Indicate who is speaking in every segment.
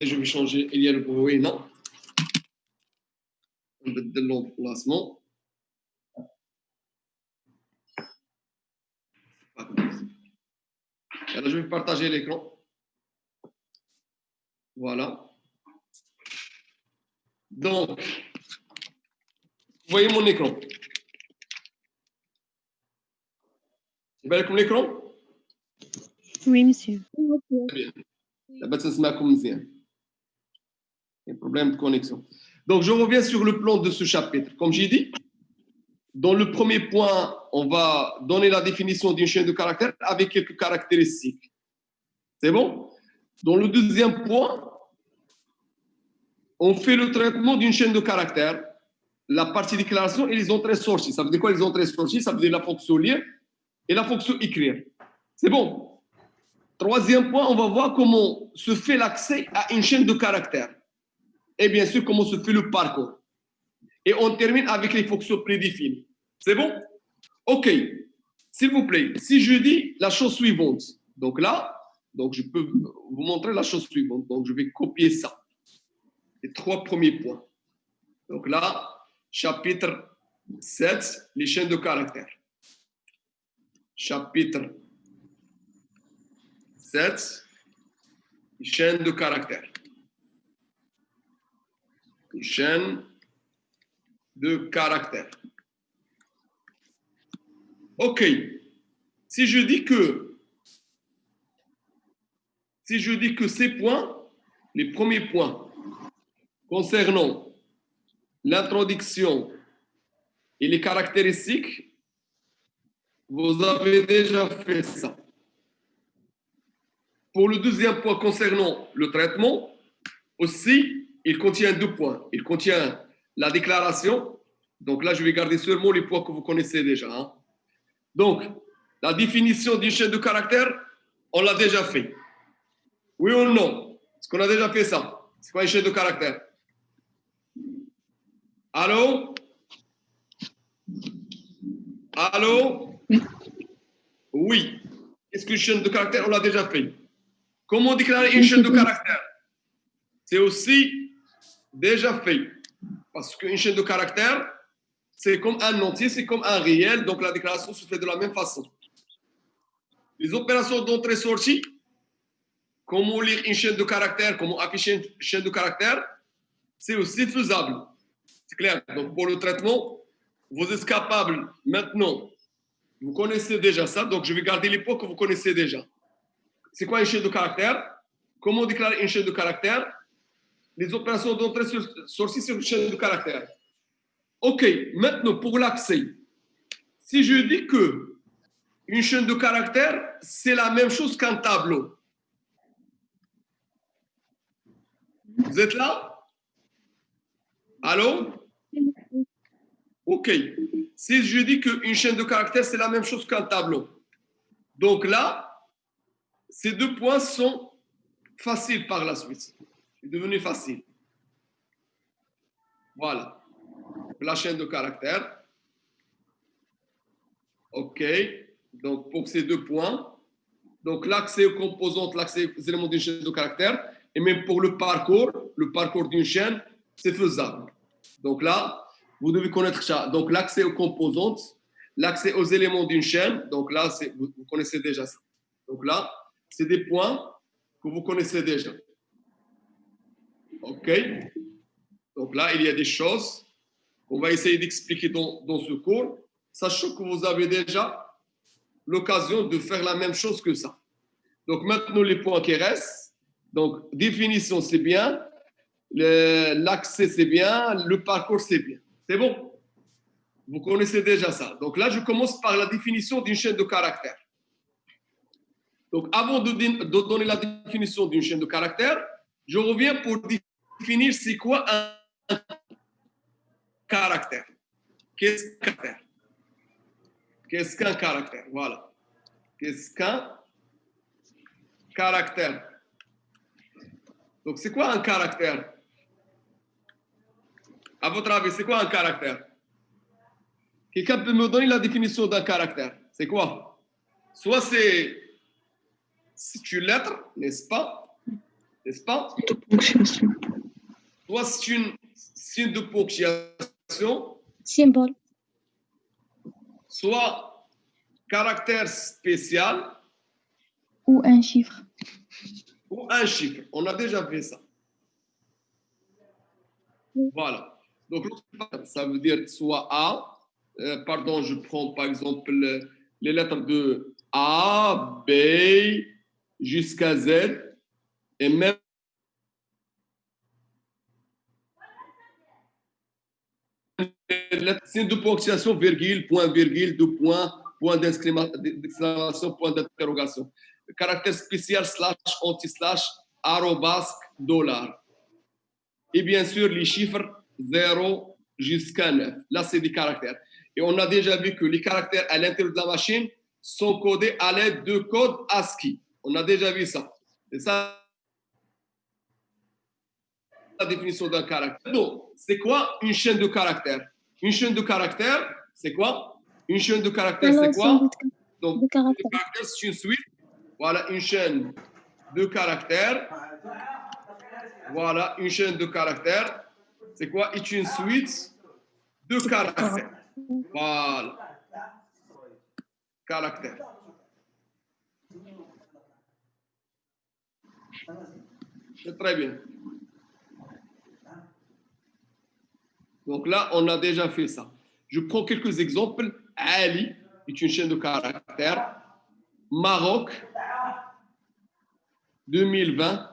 Speaker 1: je vais changer. Il y a le bruit, non. On va de l'emplacement. Alors, je vais partager l'écran. Voilà. Donc, vous voyez mon écran. C'est bien comme l'écran?
Speaker 2: Oui, monsieur.
Speaker 1: Très bien. Il y a un problème de connexion. Donc, je reviens sur le plan de ce chapitre. Comme j'ai dit, dans le premier point, on va donner la définition d'une chaîne de caractères avec quelques caractéristiques. C'est bon? Dans le deuxième point, on fait le traitement d'une chaîne de caractères, la partie déclaration et les entrées-sorties. Ça veut dire quoi les entrées-sorties? Ça veut dire la fonction lire et la fonction écrire. C'est bon? Troisième point, on va voir comment se fait l'accès à une chaîne de caractères. Et bien sûr, comment se fait le parcours. Et on termine avec les fonctions prédéfinies. C'est bon? OK. S'il vous plaît, si je dis la chose suivante, donc là, donc je peux vous montrer la chose suivante. Donc, je vais copier ça. Les trois premiers points. Donc là, chapitre 7, les chaînes de caractères. Chapitre 7, les chaînes de caractères. Les chaînes de caractères. OK. Si je dis que ces points, les premiers points concernant l'introduction et les caractéristiques, vous avez déjà fait ça. Pour le deuxième point concernant le traitement, aussi, il contient deux points. Il contient la déclaration. Donc là, je vais garder seulement les points que vous connaissez déjà. Hein. Donc, la définition d'une chaîne de caractères, on l'a déjà fait. Oui ou non? Est-ce qu'on a déjà fait ça? C'est quoi une chaîne de caractères? Allô? Allô? Oui. Est-ce qu'une chaîne de caractères, on l'a déjà fait? Comment déclarer une chaîne de caractères? C'est aussi déjà fait. Parce qu'une chaîne de caractères, c'est comme un entier, c'est comme un réel, donc la déclaration se fait de la même façon. Les opérations d'entrée-sortie, comment lire une chaîne de caractères, comment afficher une chaîne de caractères, c'est aussi faisable. C'est clair. Donc pour le traitement, vous êtes capable maintenant, vous connaissez déjà ça, donc je vais garder les points que vous connaissez déjà. C'est quoi une chaîne de caractères? Comment déclarer une chaîne de caractères? Les opérations d'entrée-sortie sur une chaîne de caractères. OK, maintenant pour l'accès. Si je dis que une chaîne de caractères, c'est la même chose qu'un tableau. Vous êtes là? Allô? OK. Si je dis qu'une chaîne de caractères, c'est la même chose qu'un tableau. Donc là, ces deux points sont faciles par la suite. C'est devenu facile. Voilà. La chaîne de caractères. OK. Donc, pour ces deux points, l'accès aux composantes, l'accès aux éléments d'une chaîne de caractères, et même pour le parcours d'une chaîne, c'est faisable. Donc là, vous devez connaître ça. Donc, l'accès aux composantes, l'accès aux éléments d'une chaîne, donc là, vous connaissez déjà ça. Donc là, c'est des points que vous connaissez déjà. OK? Donc là, il y a des choses qu'on va essayer d'expliquer dans ce cours, sachant que vous avez déjà l'occasion de faire la même chose que ça. Donc maintenant, les points qui restent. Donc, définition, c'est bien. L'accès, c'est bien. Le parcours, c'est bien. C'est bon? Vous connaissez déjà ça. Donc là, je commence par la définition d'une chaîne de caractères. Donc, avant de donner la définition d'une chaîne de caractères, je reviens pour définir c'est quoi un caractère. Qu'est-ce qu'un caractère? Qu'est-ce qu'un caractère? Voilà. Qu'est-ce qu'un caractère? Donc, c'est quoi un caractère? À votre avis, c'est quoi un caractère? Quelqu'un peut me donner la définition d'un caractère? C'est quoi? Soit c'est une lettre, n'est-ce pas? n'est-ce pas?
Speaker 2: De ponctuation.
Speaker 1: Soit c'est une signe de ponctuation,
Speaker 2: Symbole.
Speaker 1: soit caractère spécial
Speaker 2: Ou un chiffre.
Speaker 1: ou un chiffre. On a déjà fait ça. Voilà. Donc, ça veut dire soit A, pardon, je prends par exemple les lettres de A, B, jusqu'à Z, et même signe de ponctuation, virgule, point, virgule, deux points, point d'exclamation, point d'interrogation. Caractère spécial, slash, anti-slash, arrobasque, dollar. Et bien sûr, les chiffres 0 jusqu'à 9. Là, c'est des caractères. Et on a déjà vu que les caractères à l'intérieur de la machine sont codés à l'aide de codes ASCII. On a déjà vu ça. C'est ça la définition d'un caractère. Donc, c'est quoi une chaîne de caractères? Une chaîne de caractères, c'est quoi? Une chaîne de caractères, c'est quoi? Donc, caractères, c'est une suite. Voilà, une chaîne de caractères. Voilà, une chaîne de caractères. C'est quoi? C'est une suite de caractères. Voilà. Caractères. C'est très bien. Donc là, on a déjà fait ça. Je prends quelques exemples. Ali est une chaîne de caractères. Maroc, 2020,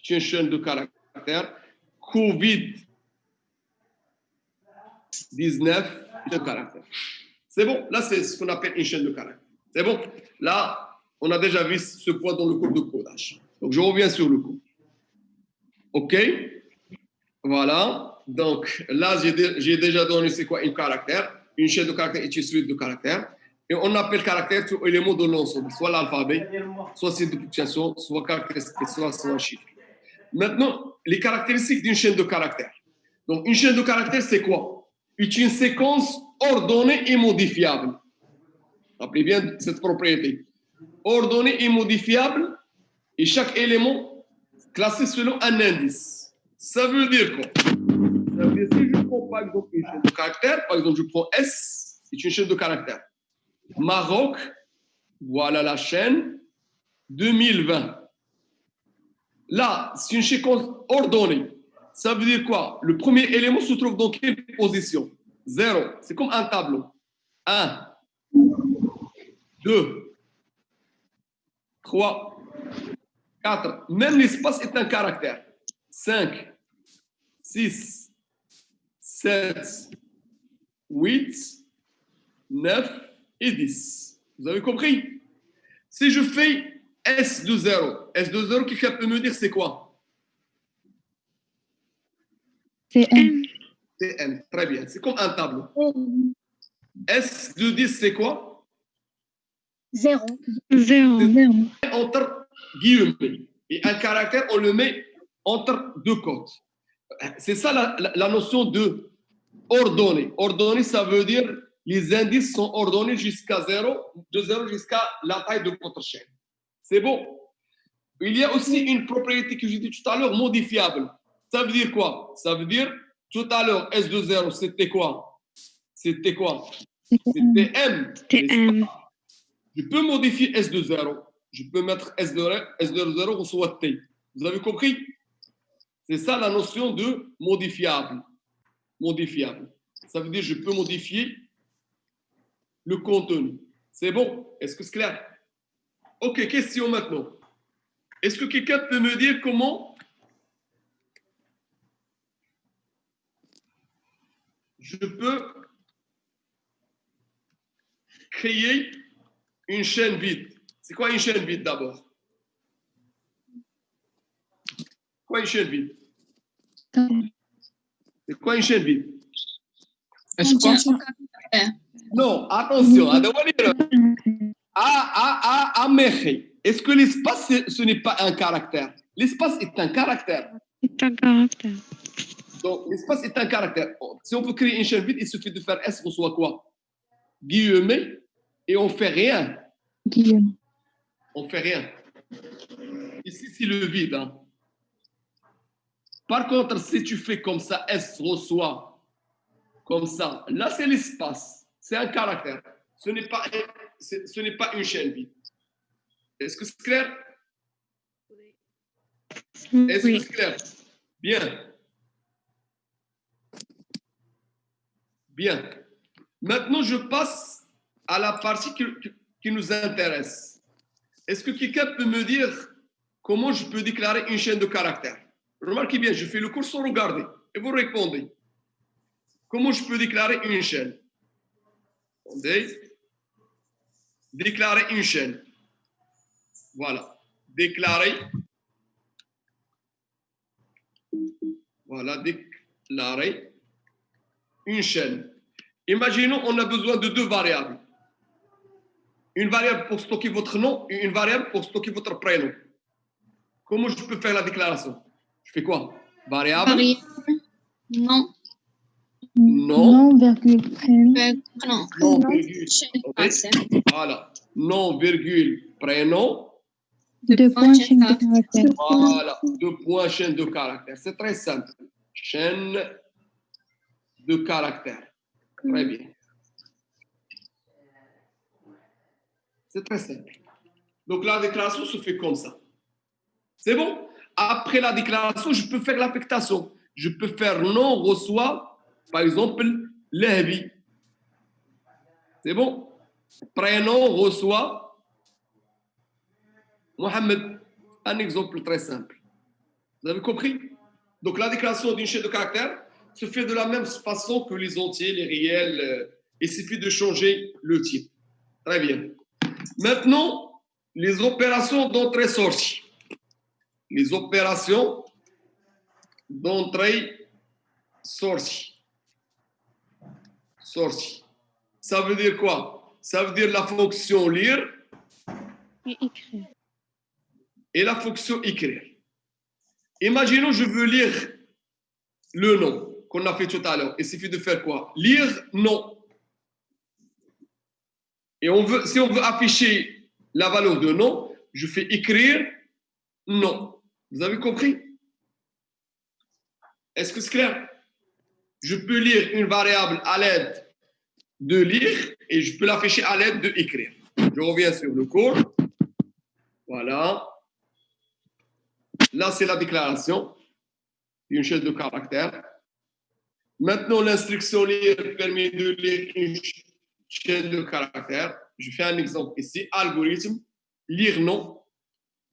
Speaker 1: c'est une chaîne de caractères. Covid-19, de caractères. C'est bon. Là, c'est ce qu'on appelle une chaîne de caractères. C'est bon. Là, on a déjà vu ce point dans le cours de codage. Donc, je reviens sur le cours. OK? Voilà. Donc, là, j'ai déjà donné c'est quoi un caractère. Une chaîne de caractères est une suite de caractères. Et on appelle caractère tout élément de l'ensemble, soit l'alphabet, soit signe de ponctuation, soit caractéristique, soit un chiffre. Maintenant, les caractéristiques d'une chaîne de caractères. Donc, une chaîne de caractères, c'est quoi? C'est une séquence ordonnée et modifiable. Rappelez bien cette propriété. Ordonnée et modifiable, et chaque élément classé selon un indice. Ça veut dire quoi? Ça veut dire si je prends par exemple une chaîne de caractères, par exemple je prends S, c'est une chaîne de caractères. Maroc, voilà la chaîne, 2020. Là, c'est une séquence ordonnée. Ça veut dire quoi? Le premier élément se trouve dans quelle position? 0. C'est comme un tableau. 1, 2, 3, 4. Même l'espace est un caractère. 5, 6, 7, 8, 9 et 10. Vous avez compris? Si je fais S de 0, S de 0, quelqu'un peut me dire c'est quoi?
Speaker 2: C'est M.
Speaker 1: C'est M, très bien. C'est comme un tableau. S de 10, c'est quoi?
Speaker 2: 0. 0.
Speaker 1: Entre guillemets. Et un caractère, on le met entre deux côtes. C'est ça la notion de ordonnée. Ordonnée, ça veut dire les indices sont ordonnés jusqu'à 0, de 0 jusqu'à la taille de votre chaîne. C'est bon. Il y a aussi une propriété que j'ai dit tout à l'heure, modifiable. Ça veut dire quoi? Ça veut dire, tout à l'heure, S de 0, c'était quoi? C'était quoi? C'était M.
Speaker 2: C'était M.
Speaker 1: Je peux modifier S de 0. Je peux mettre S de 0 ou soit T. Vous avez compris? C'est ça la notion de modifiable. Modifiable. Ça veut dire je peux modifier le contenu. C'est bon? Est-ce que c'est clair? Ok, question maintenant. Est-ce que quelqu'un peut me dire comment je peux créer une chaîne vide? C'est quoi une chaîne vide d'abord? Quoi une chaîne vide? C'est quoi une chaîne vide? Non, attention. Est-ce que l'espace, ce n'est pas un caractère? L'espace est un caractère.
Speaker 2: C'est un caractère.
Speaker 1: Donc, l'espace est un caractère. Si on veut créer une chaîne vide, il suffit de faire S, on soit quoi? Guillemets, et on ne fait rien.
Speaker 2: Guillaume.
Speaker 1: On ne fait rien. Ici, c'est le vide. Hein. Par contre, si tu fais comme ça, S reçoit comme ça, là c'est l'espace, c'est un caractère. Ce n'est pas une chaîne vide. Est-ce que c'est clair? Est-ce que c'est clair? Bien. Bien. Maintenant, je passe à la partie qui nous intéresse. Est-ce que quelqu'un peut me dire comment je peux déclarer une chaîne de caractères? Remarquez bien, je fais le cours sans regarder et vous répondez. Comment je peux déclarer une chaîne? Attendez. Déclarer une chaîne. Voilà. Déclarer. Voilà, déclarer une chaîne. Imaginons, on a besoin de deux variables. Une variable pour stocker votre nom et une variable pour stocker votre prénom. Comment je peux faire la déclaration? Je fais quoi? Variable.
Speaker 2: Non.
Speaker 1: Non.
Speaker 2: Non, virgule, prénom.
Speaker 1: Non, virgule. Okay. Voilà. Non, virgule, prénom.
Speaker 2: Deux points, chaîne de caractères.
Speaker 1: Voilà. Deux points, chaîne de caractères. C'est très simple. Chaîne de caractères. Très bien. C'est très simple. Donc la déclaration se fait comme ça. C'est bon? Après la déclaration, je peux faire l'affectation. Je peux faire non reçoit, par exemple, l'Ehbi. C'est bon? Prénom reçoit Mohamed. Un exemple très simple. Vous avez compris? Donc la déclaration d'une chaîne de caractères se fait de la même façon que les entiers, les réels. Il suffit de changer le type. Très bien. Maintenant, les opérations d'entrée-sortie. Les opérations d'entrée-sortie. Sortie. Ça veut dire quoi? Ça veut dire la fonction lire
Speaker 2: Et écrire.
Speaker 1: et la fonction écrire. Imaginons, je veux lire le nom qu'on a fait tout à l'heure. Il suffit de faire quoi? Lire nom. Et si on veut afficher la valeur de nom, je fais écrire nom. Vous avez compris? Est-ce que c'est clair? Je peux lire une variable à l'aide de lire et je peux l'afficher à l'aide de écrire. Je reviens sur le cours. Voilà. Là, c'est la déclaration d'une chaîne de caractères. Maintenant, l'instruction lire permet de lire une chaîne de caractères. Je fais un exemple ici. Algorithme, lire nom.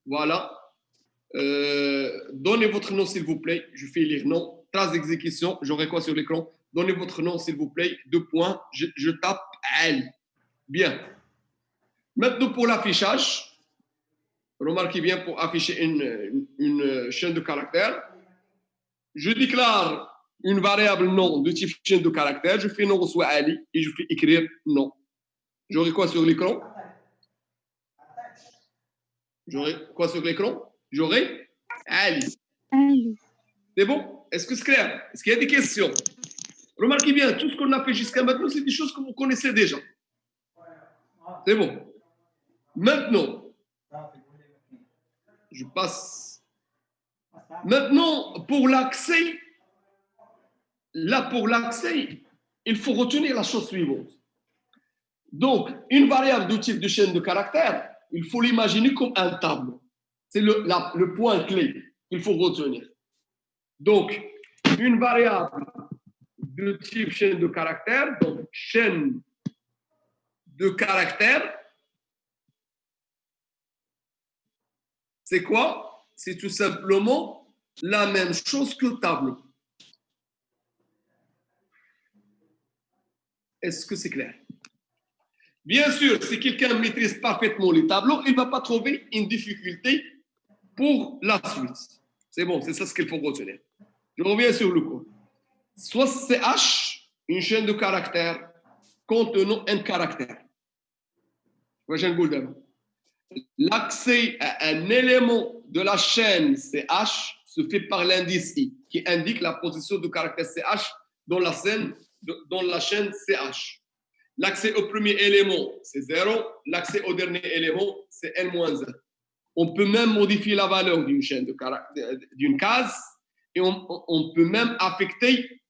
Speaker 1: Voilà. Donnez votre nom, s'il vous plaît. Je fais lire nom. Trace d'exécution. J'aurai quoi sur l'écran? Donnez votre nom, s'il vous plaît. Deux points. Je tape L. Bien. Maintenant, pour l'affichage, remarquez bien, pour afficher une chaîne de caractères, je déclare une variable nom de type chaîne de caractères. Je fais nom reçoit Ali et je fais écrire nom. J'aurai quoi sur l'écran? J'aurai quoi sur l'écran? J'aurai Ali.
Speaker 2: Ali.
Speaker 1: C'est bon? Est-ce que c'est clair? Est-ce qu'il y a des questions? Remarquez bien, tout ce qu'on a fait jusqu'à maintenant, c'est des choses que vous connaissez déjà. C'est bon. Maintenant, je passe. Maintenant, pour l'accès, il faut retenir la chose suivante. Donc, une variable de type de chaîne de caractères, il faut l'imaginer comme un tableau. C'est le point clé qu'il faut retenir. Donc, une variable de type chaîne de caractères, donc chaîne de caractères, c'est quoi? C'est tout simplement la même chose que tableau. Est-ce que c'est clair? Bien sûr, si quelqu'un maîtrise parfaitement les tableaux, il ne va pas trouver une difficulté pour la suite. C'est bon, c'est ça ce qu'il faut retenir. Je reviens sur le cours. Soit CH, une chaîne de caractères contenant un caractère. L'accès à un élément de la chaîne CH se fait par l'indice I, qui indique la position du caractère CH dans la chaîne CH. L'accès au premier élément, c'est 0. L'accès au dernier élément, c'est N-1. On peut même modifier la valeur d'une case et on peut même affecter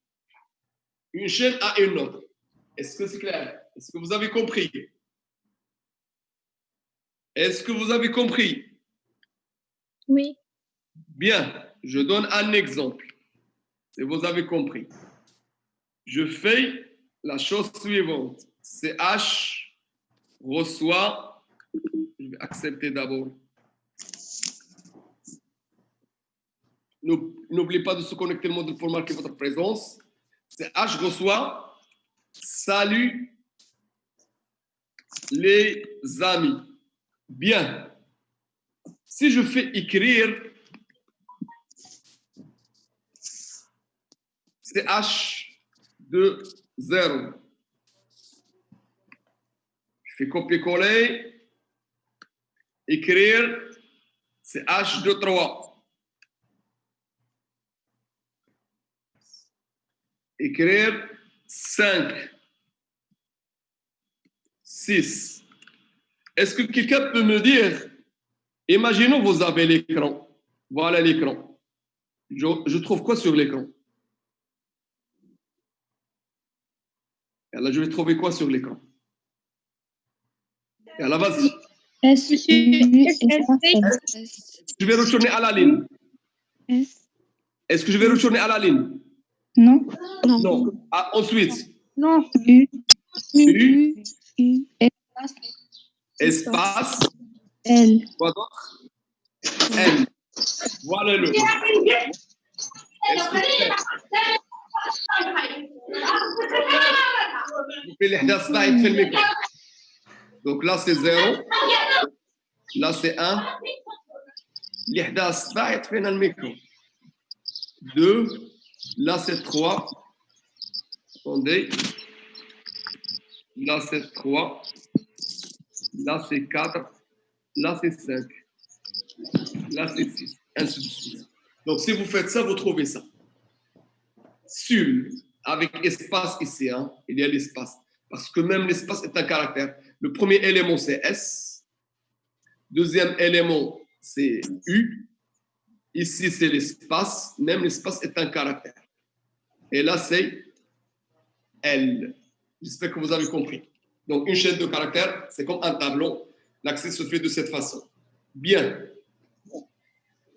Speaker 1: une chaîne à une autre. Est-ce que c'est clair? Est-ce que vous avez compris? Est-ce que vous avez compris?
Speaker 2: Oui.
Speaker 1: Bien, je donne un exemple. Si vous avez compris. Je fais la chose suivante. CH reçoit, je vais accepter d'abord. N'oubliez pas de se connecter le module pour marquer votre présence. CH reçoit, salut les amis. Bien. Si je fais écrire CH de 0, je fais copier-coller, écrire CH de 3. Écrire 5, 6. Est-ce que quelqu'un peut me dire, imaginons vous avez l'écran. Voilà l'écran. Je trouve quoi sur l'écran? Alors, je vais trouver quoi sur l'écran? Alors, vas-y.
Speaker 2: S, U, S.
Speaker 1: Je vais retourner à la ligne.
Speaker 2: S.
Speaker 1: Est-ce que je vais retourner à la ligne?
Speaker 2: Non.
Speaker 1: Non. Ah, ensuite.
Speaker 2: Non. U.
Speaker 1: U.
Speaker 2: U.
Speaker 1: Espace.
Speaker 2: L.
Speaker 1: Quoi d'autre? L. Voilà le. Est-ce que donc là, c'est 0. Là, c'est 1. l'إحداث ضاعت فينا الميكرو. 2. Là, c'est 3. Attendez. Là, c'est 3. Là, c'est 4. Là, c'est 5. Là, c'est 6. Ainsi de suite. Donc, si vous faites ça, vous trouvez ça. Sul, avec espace ici, hein, il y a l'espace. Parce que même l'espace est un caractère. Le premier élément, c'est S. Deuxième élément, c'est U. Ici, c'est l'espace. Même l'espace est un caractère. Et là, c'est L. J'espère que vous avez compris. Donc, une chaîne de caractères, c'est comme un tableau. L'accès se fait de cette façon. Bien.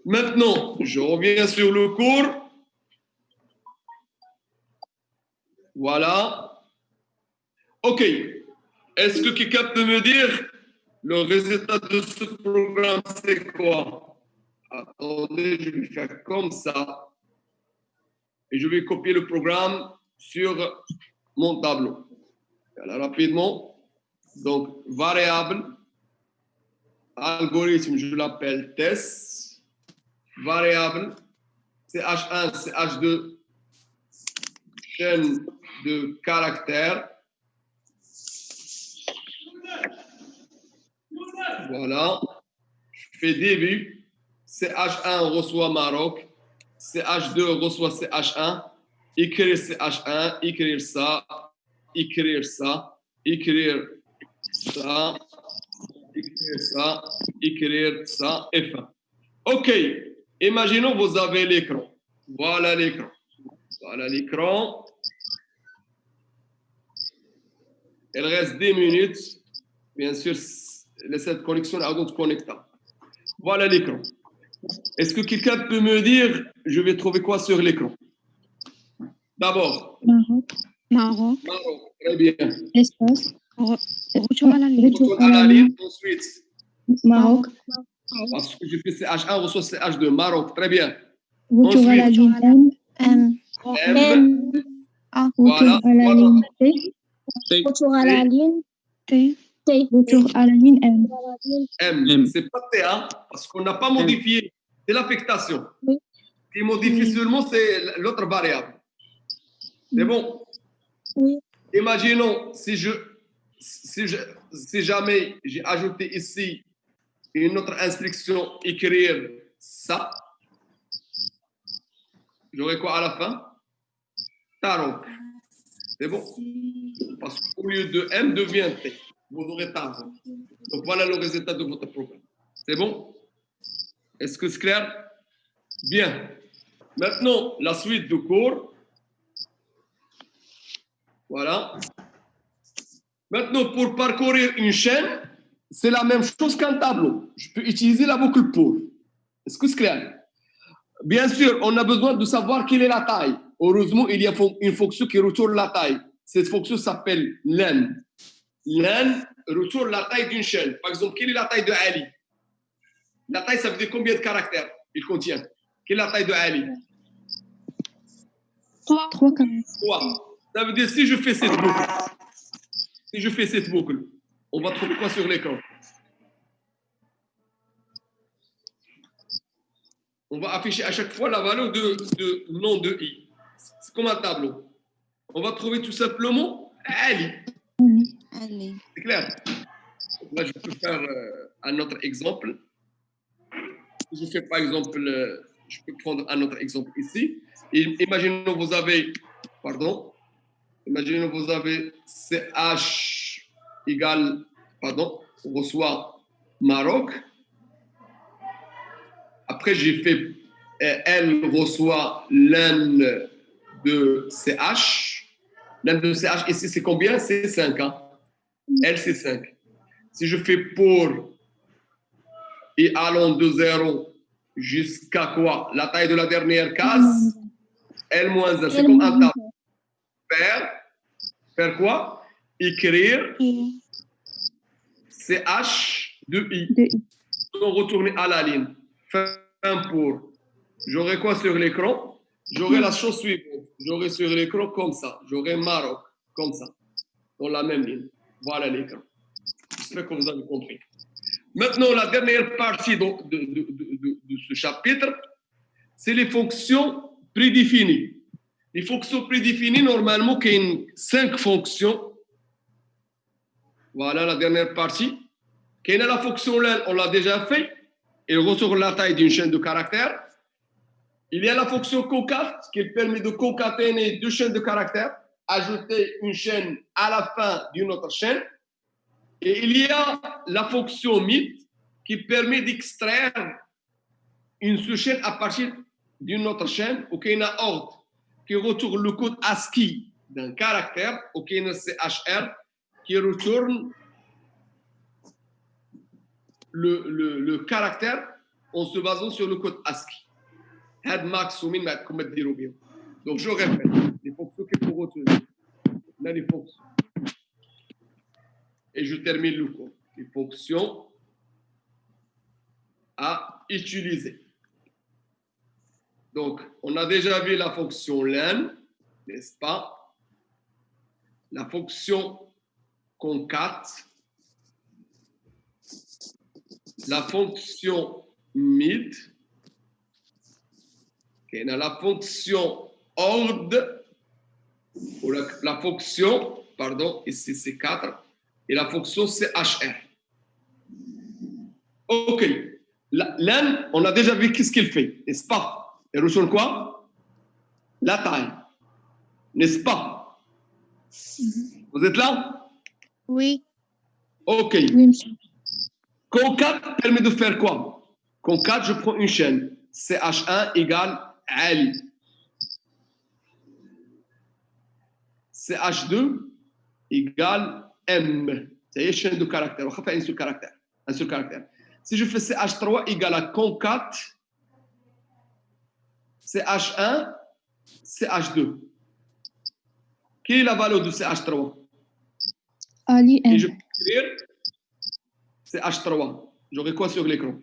Speaker 1: Maintenant, je reviens sur le cours. Voilà. OK. Est-ce que quelqu'un peut me dire le résultat de ce programme, c'est quoi? Attendez, je vais faire comme ça. Et je vais copier le programme sur mon tableau. Alors, rapidement. Donc, variable, algorithme, je l'appelle test. Variable, CH1, CH2, chaîne de caractères. Voilà. Je fais début. CH1 reçoit Maroc. CH2 reçoit CH1. Écrire CH1, écrire ça, écrire ça, écrire ça, écrire ça, écrire ça, et fin. OK. Imaginons vous avez l'écran. Voilà l'écran. Voilà l'écran. Il reste 10 minutes. Bien sûr, cette connexion à d'autres connecteurs. Voilà l'écran. Est-ce que quelqu'un peut me dire, je vais trouver quoi sur l'écran? D'abord.
Speaker 2: Maroc.
Speaker 1: Maroc. Très bien.
Speaker 2: Espace. Retour à la ligne.
Speaker 1: Retourne à la ligne. Ensuite.
Speaker 2: Maroc.
Speaker 1: Parce que j'ai fait CH1, reçoit CH2. Maroc. Très bien.
Speaker 2: Retour à la ligne M.
Speaker 1: M.
Speaker 2: Retour à la ligne T.
Speaker 3: Retour à la ligne
Speaker 2: T. Retour à la ligne M.
Speaker 1: M. C'est pas T, hein, parce qu'on n'a pas modifié. C'est l'affectation.
Speaker 3: Oui.
Speaker 1: Ce qui est modifié seulement, c'est l'autre variable. C'est bon?
Speaker 3: Oui.
Speaker 1: Imaginons si jamais j'ai ajouté ici une autre instruction, écrire ça, j'aurai quoi à la fin? Tarok. C'est bon? Parce qu'au lieu de M devient T. Vous aurez Tarok. Donc voilà le résultat de votre programme. C'est bon? Est-ce que c'est clair? Bien. Maintenant, la suite du cours. Voilà. Maintenant, pour parcourir une chaîne, c'est la même chose qu'un tableau. Je peux utiliser la boucle pour. Est-ce que c'est clair? Bien sûr, on a besoin de savoir quelle est la taille. Heureusement, il y a une fonction qui retourne la taille. Cette fonction s'appelle len. Len retourne la taille d'une chaîne. Par exemple, quelle est la taille de Ali? La taille, ça veut dire combien de caractères il contient? Quelle est la taille de Ali?
Speaker 2: 3 caractères.
Speaker 1: 3. Ça veut dire si je fais cette boucle, on va trouver quoi sur l'écran? On va afficher à chaque fois la valeur de nom de i. C'est comme un tableau. On va trouver tout simplement Ali.
Speaker 3: Allez.
Speaker 1: C'est clair? Là, je peux faire un autre exemple. Je fais par exemple, je peux prendre un autre exemple ici. Imaginons vous avez, imaginons vous avez CH égale, on reçoit Maroc. Après, j'ai fait, elle reçoit l'un de CH. L'un de CH ici, c'est combien? C'est 5. Hein? Elle, c'est 5. Si je fais pour et allons de 0 jusqu'à quoi? La taille de la dernière case, L moins 1. C'est comme un tableau. Faire quoi? Écrire CH de I. On retourner à la ligne. Fin pour. J'aurai quoi sur l'écran? J'aurai la chose suivante. J'aurai sur l'écran comme ça. J'aurai Maroc comme ça. Dans la même ligne. Voilà l'écran. J'espère que vous avez compris. Maintenant, la dernière partie de ce chapitre, c'est les fonctions prédéfinies. Les fonctions prédéfinies, normalement, il y a 5 fonctions. Voilà la dernière partie. Quelle est la fonction len? On l'a déjà fait. Elle ressort la taille d'une chaîne de caractères. Il y a la fonction concat qui permet de concaténer 2 chaînes de caractères, ajouter une chaîne à la fin d'une autre chaîne. Et il y a la fonction mit qui permet d'extraire une sous-chaîne à partir d'une autre chaîne, ou qu'il y a un ordre qui retourne le code ASCII d'un caractère, ou qu'il y a un CHR qui retourne le caractère en se basant sur le code ASCII. Donc je répète, les fonctions qu'il faut retenir. Là, les fonctions. Et je termine le cours. Les fonctions à utiliser. Donc, on a déjà vu la fonction len, n'est-ce pas? La fonction concat, la fonction mid, la fonction ordre, ou la fonction, ici c'est 4, et la fonction CHR. OK. Len, on a déjà vu qu'est-ce qu'il fait, n'est-ce pas? Elle retourne quoi? La taille. N'est-ce pas? Vous êtes là?
Speaker 3: Oui.
Speaker 1: OK.
Speaker 2: Oui, monsieur.
Speaker 1: Concat permet de faire quoi? Concat, je prends une chaîne. CH1 égale Ali. CH2 égale M. C'est une chaîne de caractères. On va faire un seul caractère. Si je fais CH3 égale à concat CH1, CH2. Quelle est la valeur de CH3?
Speaker 2: Ali
Speaker 1: Et
Speaker 2: M.
Speaker 1: je peux écrire CH3. J'aurai quoi sur l'écran?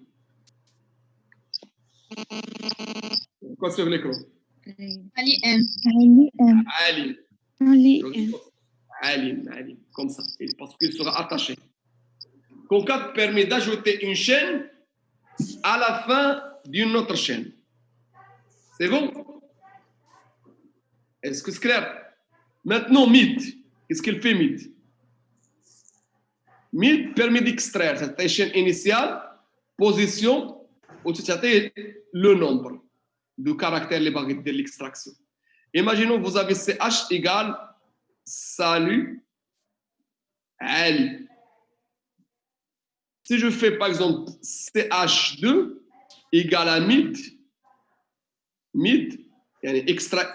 Speaker 1: Quoi sur l'écran?
Speaker 3: Ali M.
Speaker 2: Ali M.
Speaker 1: Ali.
Speaker 2: Ali M.
Speaker 1: Ali. Comme ça. Parce qu'il sera attaché. Concat permet d'ajouter une chaîne à la fin d'une autre chaîne. C'est bon? Est-ce que c'est clair? Maintenant, mid. Qu'est-ce qu'il fait mid? Mid permet d'extraire cette chaîne initiale, position, ou le nombre de caractères de l'extraction. Imaginons que vous avez CH égale salut Ali. Si je fais par exemple CH2 égale à mid يعني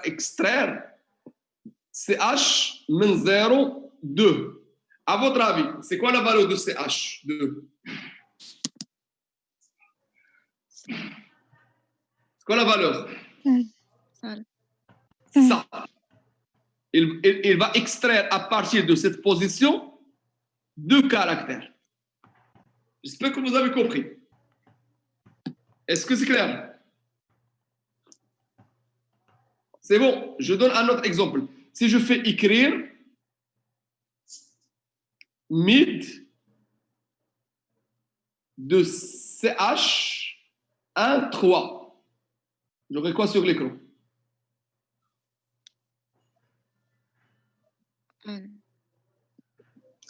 Speaker 1: extraire CH من 0, 2. À votre avis, c'est quoi la valeur de CH 2? C'est quoi la valeur? Ça. Il va extraire à partir de cette position 2 caractères. J'espère que vous avez compris. Est-ce que c'est clair? C'est bon. Je donne un autre exemple. Si je fais écrire mid de CH 1, 3, j'aurai quoi sur l'écran?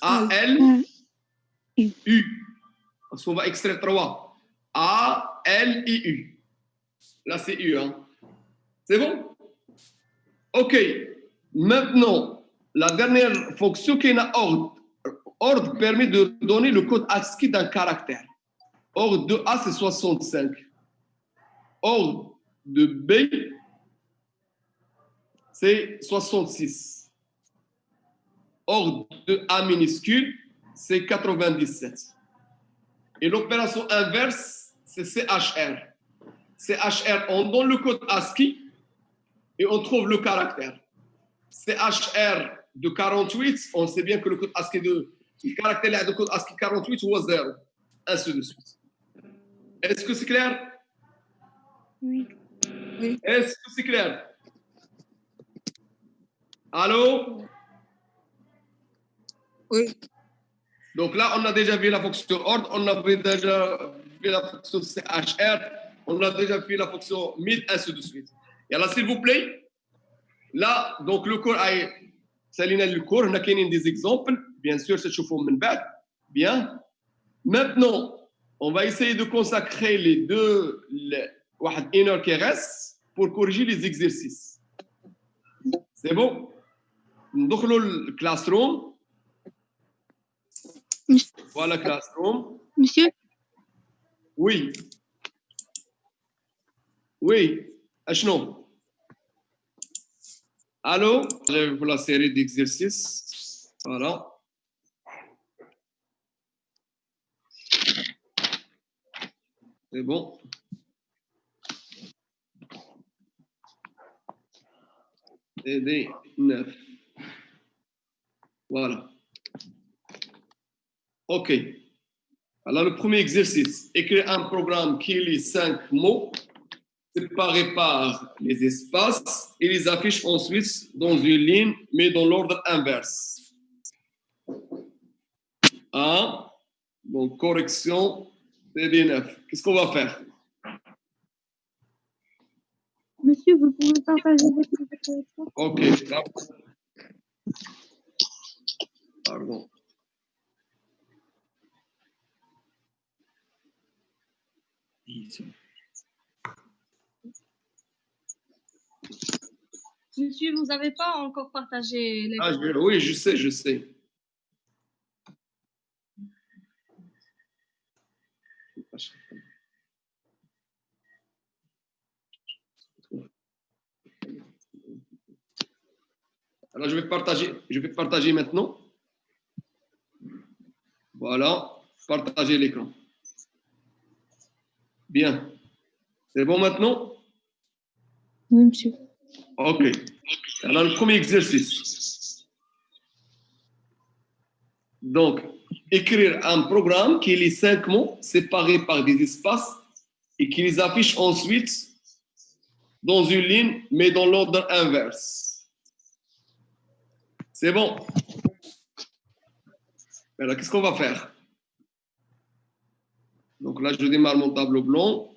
Speaker 1: A, L, U. Parce qu'on va extraire 3. A, L, I, U. Là, c'est U. Hein. C'est bon? OK. Maintenant, la dernière fonction qui est la ordre. Ordre permet de donner le code ASCII d'un caractère. Ordre de A, c'est 65. Ordre de B, c'est 66. Ordre de A minuscule, c'est 97. Et l'opération inverse, c'est CHR. CHR, on donne le code ASCII et on trouve le caractère. CHR de 48, on sait bien que le code ASCII le caractère de code ASCII 48 ou 0. Ainsi de suite. Est-ce que c'est clair?
Speaker 2: Oui.
Speaker 1: Est-ce que c'est clair? Allô?
Speaker 3: Oui.
Speaker 1: Donc là, on a déjà vu la fonction ordre, on a déjà vu la fonction CHR, on a déjà vu la fonction mid, ainsi de suite. Et alors, s'il vous plaît, là, donc le cours, Salina le cours, on a des exemples, bien sûr, c'est chaud من بعد. Bien. Maintenant, on va essayer de consacrer les deux, une heure qui reste pour corriger les exercices. C'est bon? ندخلوا le classroom. Voilà classroom.
Speaker 2: Monsieur,
Speaker 1: Oui. Oui. Ashno. Allô? J'ai vu la série d'exercices. Voilà. C'est bon. Et des 9. Voilà. OK. Alors, le premier exercice, écrire un programme qui lit 5 mots séparés par les espaces et les affiche ensuite dans une ligne, mais dans l'ordre inverse. 1. Donc, correction, TD9. Qu'est-ce qu'on va faire?
Speaker 2: monsieur, vous pouvez partager votre écran?
Speaker 1: OK. Pardon.
Speaker 4: Monsieur, vous n'avez pas encore partagé les...
Speaker 1: Oui, je sais, je sais. Alors, je vais partager maintenant. Voilà, partager l'écran. Bien. C'est bon maintenant?
Speaker 2: Oui, monsieur.
Speaker 1: OK. Alors, le premier exercice. Donc, écrire un programme qui lit 5 mots séparés par des espaces et qui les affiche ensuite dans une ligne, mais dans l'ordre inverse. C'est bon. Alors, qu'est-ce qu'on va faire? Donc là, je démarre mon tableau blanc.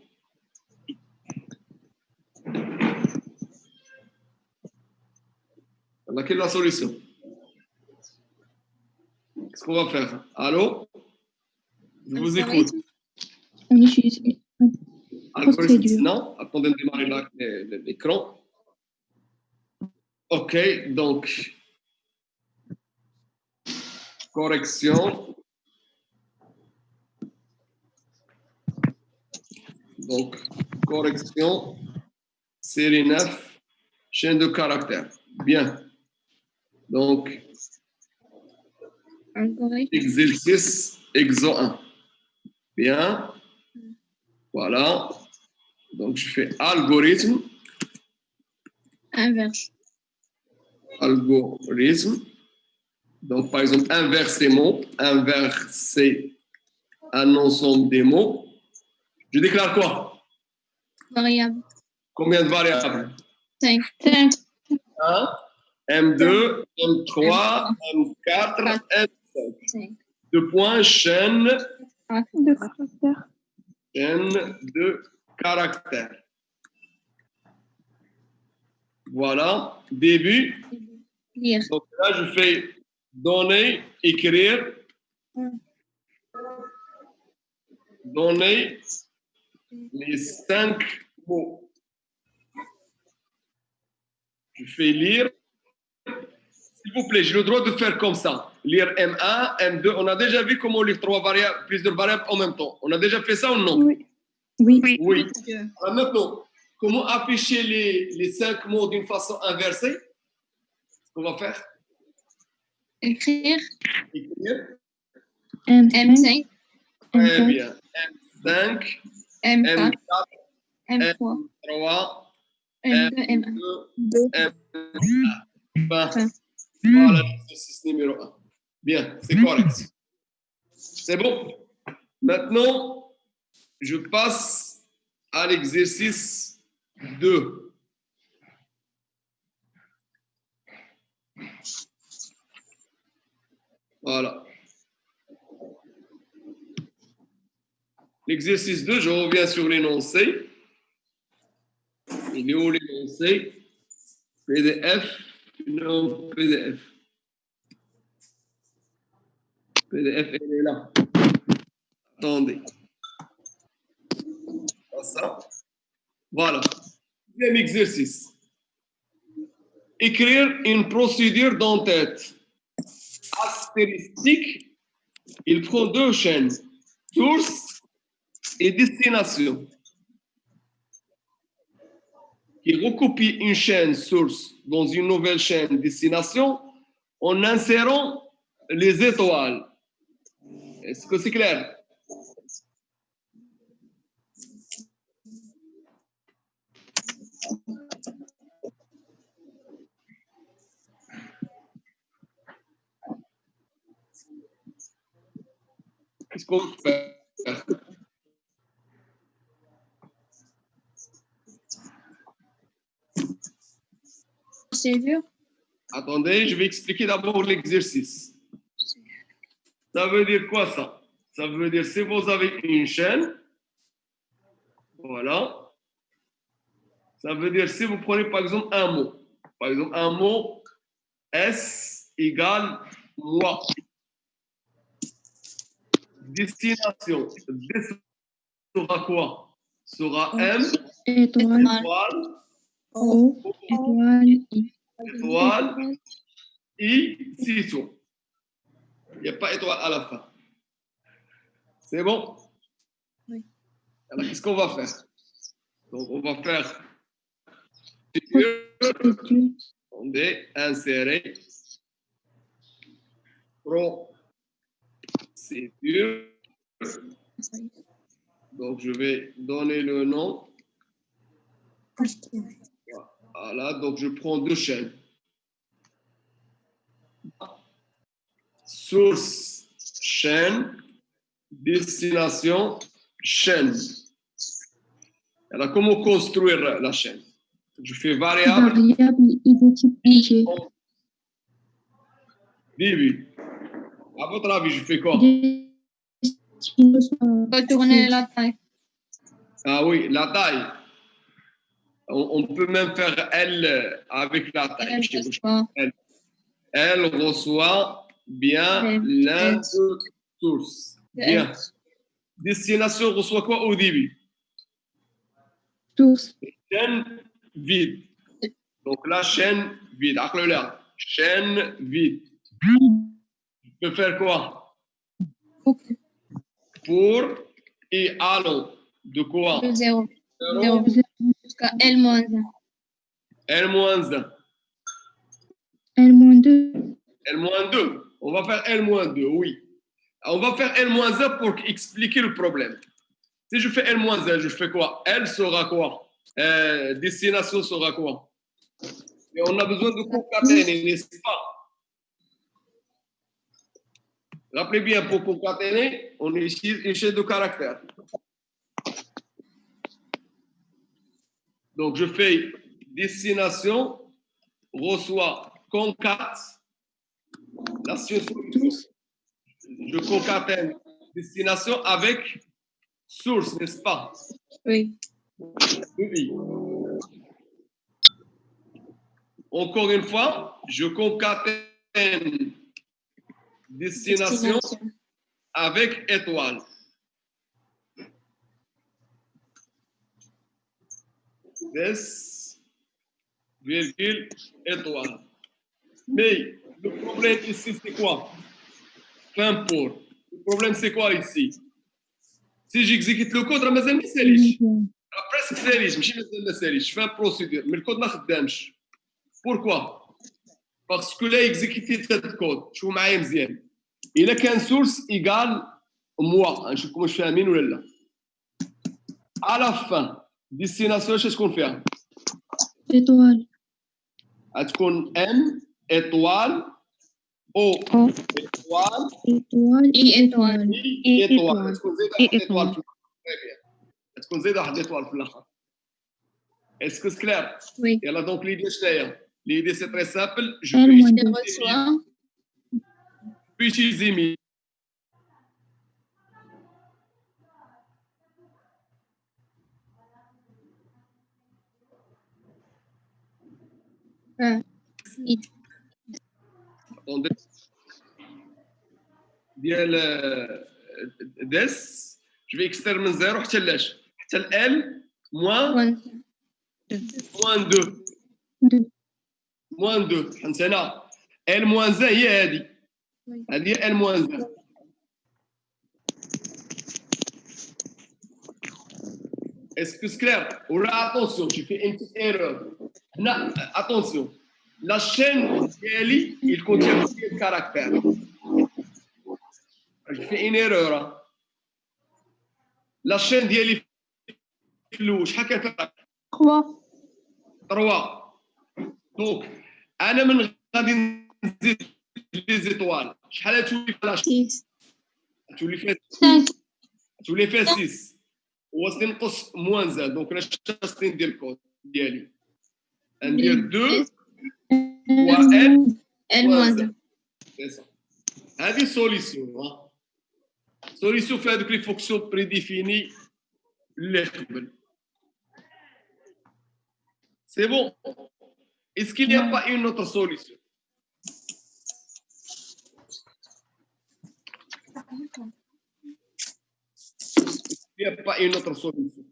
Speaker 1: Alors, quelle est la solution? Qu'est-ce qu'on va faire? Allô? Je vous écoute.
Speaker 2: On utilise
Speaker 1: Algorithme, non? Attendez de démarrer l'écran. OK, donc, correction. Donc, correction, série 9, chaîne de caractères. Bien. Donc,
Speaker 3: Algorithme.
Speaker 1: exercice, exo 1. Bien. Voilà. Donc, je fais algorithme.
Speaker 3: Inverse.
Speaker 1: Algorithme. Donc, par exemple, inverser mots. Inverser un ensemble des mots. Je déclare quoi?
Speaker 3: Variable.
Speaker 1: Combien de variables?
Speaker 3: 5.
Speaker 1: 1, M2, M3, M4, M5.
Speaker 3: 5.
Speaker 1: Deux points, chaîne
Speaker 2: De caractère.
Speaker 1: de caractères. Voilà, début.
Speaker 3: Lire.
Speaker 1: Donc là, je fais donner, écrire. Donner les 5 mots. Je fais lire. S'il vous plaît, j'ai le droit de faire comme ça. Lire M1, M2. On a déjà vu comment lire plusieurs variables en même temps. On a déjà fait ça ou non?
Speaker 2: Oui. Oui.
Speaker 1: Oui. Alors maintenant, comment afficher les 5 mots d'une façon inversée? Ce qu'on va faire?
Speaker 3: Écrire.
Speaker 1: Écrire.
Speaker 3: M5.
Speaker 1: Très bien. M5,
Speaker 3: M4.
Speaker 1: M4,
Speaker 3: M3.
Speaker 1: M3,
Speaker 3: M2.
Speaker 1: M2, M1. Voilà l'exercice numéro 1. Bien, c'est correct. C'est bon. Maintenant, je passe à l'exercice 2. Voilà. L'exercice 2, je reviens sur l'énoncé. Il est où l'énoncé? PDF. Non, PDF. PDF, elle est là. Attendez. Ça. Voilà. Deuxième exercice. Écrire une procédure d'entête. Astéristique, il prend 2 chaînes, source et destination. Il recopie une chaîne source dans une nouvelle chaîne destination en insérant les étoiles. Est-ce que c'est clair? Qu'est-ce qu'on fait?
Speaker 3: Procédure.
Speaker 1: Attendez, je vais expliquer d'abord l'exercice. Ça veut dire quoi ça? Ça veut dire si vous avez une chaîne, voilà. Ça veut dire si vous prenez par exemple un mot. Par exemple, un mot S égale moi. Destination. Sera quoi? Sera M,
Speaker 3: Étoile. O. Étoile. I.
Speaker 1: étoile, I, citron. Il n'y a pas étoile à la fin. C'est bon?
Speaker 3: Oui.
Speaker 1: Alors, qu'est-ce qu'on va faire? Donc, on va faire on est insérer procédure. Donc, je vais donner le nom. Voilà, donc je prends 2 chaînes. Source, chaîne, destination, chaîne. Alors, comment construire la chaîne? Je fais variable.
Speaker 3: identifiée.
Speaker 1: Début. À votre avis, je fais quoi?
Speaker 3: Retourner la taille.
Speaker 1: Ah oui, la taille. On peut même faire L avec la taille. Elle reçoit bien l'un de source. Bien. Destination reçoit quoi au début?
Speaker 3: Source.
Speaker 1: Chaîne vide. Donc la chaîne vide. Là. Chaîne vide. Je peux faire quoi? Pour et allant. De quoi?
Speaker 3: De 0. Jusqu'à L-1.
Speaker 1: L-1.
Speaker 3: L-2.
Speaker 1: L-2. On va faire L-2, oui. On va faire L-1 pour expliquer le problème. Si je fais L-1, je fais quoi? L sera quoi? Destination sera quoi? Et on a besoin de concaténer, n'est-ce pas? Rappelez bien, pour concaténer, on utilise une chaîne de caractères. Donc, je fais destination, reçoit concat, la solution. Je concatène destination avec source, n'est-ce pas?
Speaker 3: Oui.
Speaker 1: Oui. Encore une fois, je concatène destination avec étoile. Virgule, étoile. Mais le problème ici, c'est quoi? Fin pour. Le problème, c'est quoi ici? Si j'exécute le code, راه مازال ما ساليش. Presque ساليش، ماشي مازال ما ساليش. Je fais un procédure, mais le code ما خدامش. Pourquoi? Parce que là, exécuter ce code, شوفوا معايا مزيان. إلا كان source égale moi, نشوفكم واش فاهمين ولا لا. À la fin, destination اش تكون فيها؟
Speaker 3: Étoile.
Speaker 1: تكون M étoile O étoile
Speaker 3: Étoile. Étoile.
Speaker 1: I étoile. تكون زايدة واحد étoile. Très bien. تكون زايدة واحد étoile في الآخر. Est-ce que c'est clair?
Speaker 3: Oui.
Speaker 1: Et là, donc, l'idée, l'idée, c'est très simple. Je peux utiliser mes. Attendez. ديال des, je vais extraire من 0 حتى لاش؟ حتى ال moins 2. moins 2. حنت هنا ال moins 1 هي هذه. هذه هي ال moins 1. Est-ce que c'est clair? Ou là, attention, tu fais une petite erreur. Là, attention. La chaîne il contient combien de caractères? Je fais une erreur. La chaîne ديالي في الاول شحال كان فيها؟ 3. دونك انا من غادي نزيد لي زيتوال شحال تولي فيها؟
Speaker 3: 6.
Speaker 1: تولي فيها 6 وتنقص موان زاد. دونك انا شفت ندير الكود ديالي ندير 2 و ال موان. هذه سوليسيون. سوليسيون في هذوك لي فونكسيون بريديفيني اللي قبل. C'est bon. Est-ce qu'il n'y a pas une autre solution? Il n'y a pas une autre solution.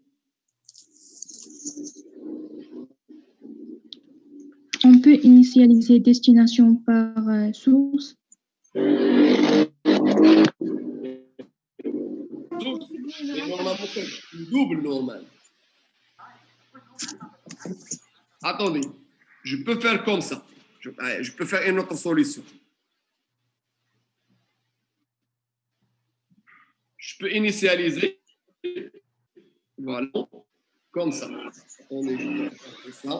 Speaker 3: On peut initialiser destination par source.
Speaker 1: Mais normalement, c'est double normal. Attendez, je peux faire comme ça. Je peux faire une autre solution. Je peux initialiser. Voilà, comme ça. On est ça.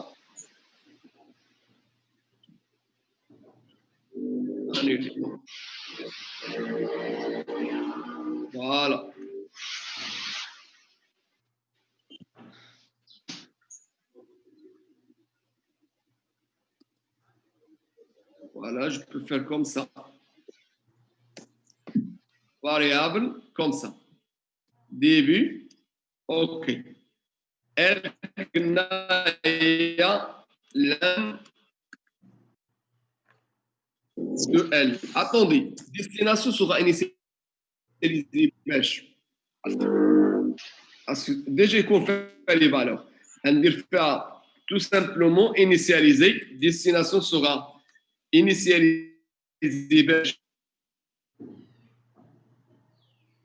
Speaker 1: Voilà. Voilà, je peux faire comme ça. Variable, comme ça. Début, OK. L, l'un de L. Attendez, destination sera initialisée. Déjà qu'on fait les valeurs. On va tout simplement initialiser. Destination sera initialisée.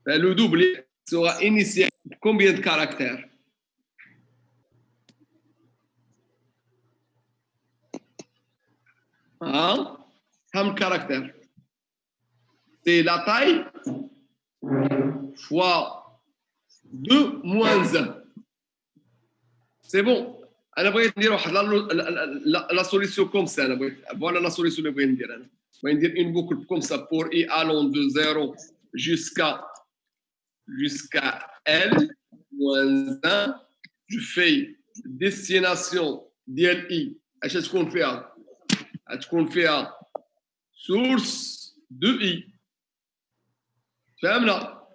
Speaker 1: Le doublé sera initialisé. Combien de caractères? هم caractère. C'est la taille fois 2 moins 1. C'est bon. انا بغيت ندير واحد لا سوليسيون كوم سا. انا بغيت فوالا لا سوليسيون اللي بغيت ندير. انا بغيت ندير اون بوكل كوم سا pour i allant de 0 jusqu'à L moins 1. Je fais destination ديال i اش تكون فيها؟ تكون فيها source de i. فهمنا؟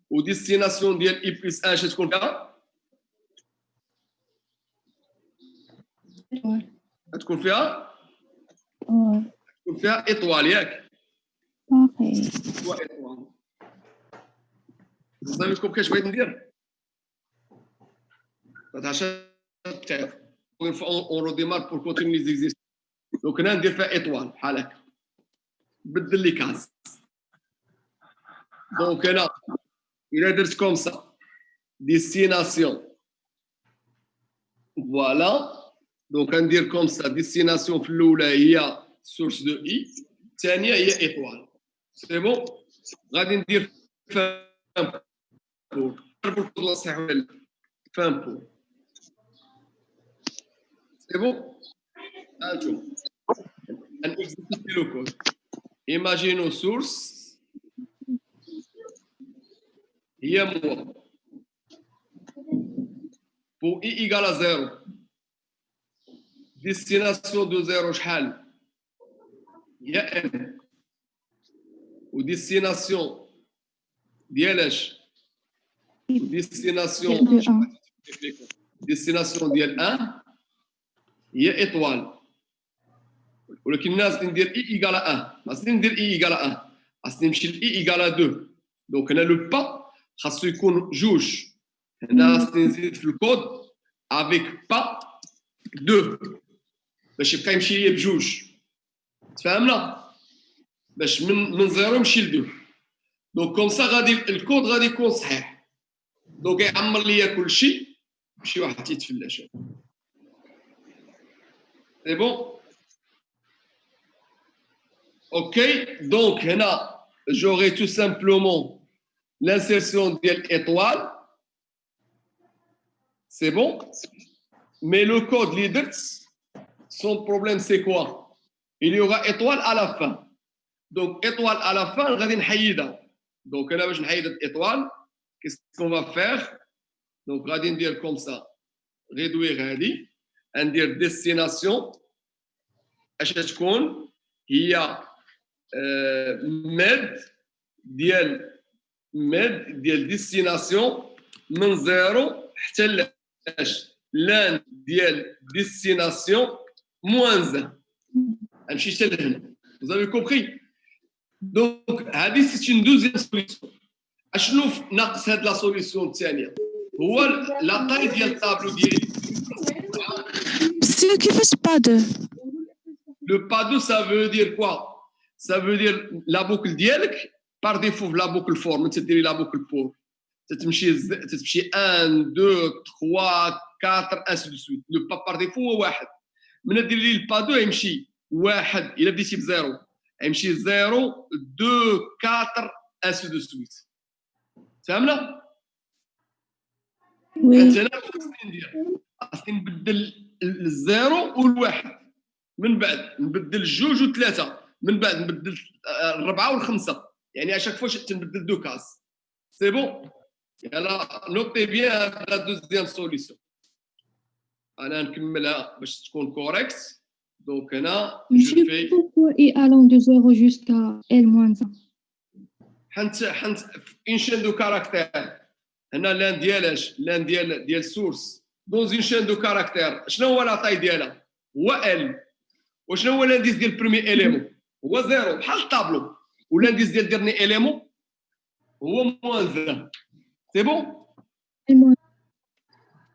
Speaker 1: و destination ديال i plus 1 اش تكون فيها؟ تكون فيها اطوال ياك.
Speaker 3: اوكي.
Speaker 1: اطوال. صافيكم كاش بغيت ندير عشان تعرف اون روديمار بور كونتيني لي زيكزيست. دونك هنا ندير فيها اطوال بحال هكا بدل لي كاس. دونك هنا الا درت كوم سا ديستيناسيون فوالا. دونك غندير كوم سا ديستيناسيون في الاولى هي سورس دو اي، الثانيه هي ايطوال. سي بون. غادي ندير فان بور الكود صحيح ولا لا؟ فان بور. سي بون. هانتوما ان اكزيكوتي لو كود. ايماجينو سورس هي موا pour i égale à 0. Destination de 0 شحال؟ هي n. و destination ديال اش؟ destination ديال 1 هي ايطوال. ولكن الناس ندير i égale à 1. ما ندير i égale à 1. خاصني نمشي ل i égale à 2. دونك هنا لو با خاصو يكون جوج. هنا خاصني نزيد في الكود افيك با 2 باش يبقى يمشي ليا بجوج. تفهمنا؟ باش من 0 نمشي ل 2. دونك كوم سا غادي الكود غادي يكون صحيح. دونك يعمر ليا كلشي ماشي واحد تيتفلى. شوف سي بون. اوكي. دونك هنا j'aurai tout simplement l'insertion ديال étoile. C'est bon. Mais le code leaders, son problème c'est quoi? Il y aura étoile à la fin. Donc étoile à la fin, غادي نحيدها. Donc هنا باش نحيد étoile, qu'est-ce qu'on va faire? Donc غادي ندير comme ça. réduire هذه. ندير destination. اش تكون؟ هي ميد ديال destination من 0 حتى لاش؟ لان ديال destination moins 1. نمشي حتى لهنا. Vous avez compris? Donc هذه c'est une deuxième solution. اشنو ناقص هاد لا سوليسيون الثانيه؟ هو لا طاي ديال الطابلو ديالي.
Speaker 5: Monsieur, كيفاش با دو؟
Speaker 1: Le pas 2 ça veut dire quoi? Ça veut dire la boucle ديالك par défaut la boucle for ما تديري la boucle pour. تتمشي 1 2 3 4 ainsi de suite. Le pas par défaut هو واحد. من دير لي البا 2 يمشي واحد. الا بديتي بزيرو يمشي 0 2 4 ainsi de suite. فهمنا؟
Speaker 3: وي.
Speaker 1: انا خصني ندير خصني نبدل الزيرو والواحد. من بعد نبدل الجوج وثلاثه. من بعد نبدل الربعه والخمسه. يعني اشاك فوا تنبدل دو كاس. سي بون. يلا نوتي بيان لا دوزيام سوليسيون. انا نكملها باش تكون كوريكت. دونك هنا جو في
Speaker 3: pourquoi i allant de 0 jusqu'à L moins 1.
Speaker 1: حنت ان شين دو كاركتير. هنا لان ديال اش؟ لان ديال سورس دون ان شين دو كاركتير. شنو هو لا طاي ديالها؟ هو ال. وشنو هو الانديس ديال البريمي اليمون؟ هو 0 بحال الطابلو. والانديس ديال ديرني اليمون هو موان 1. سي بون.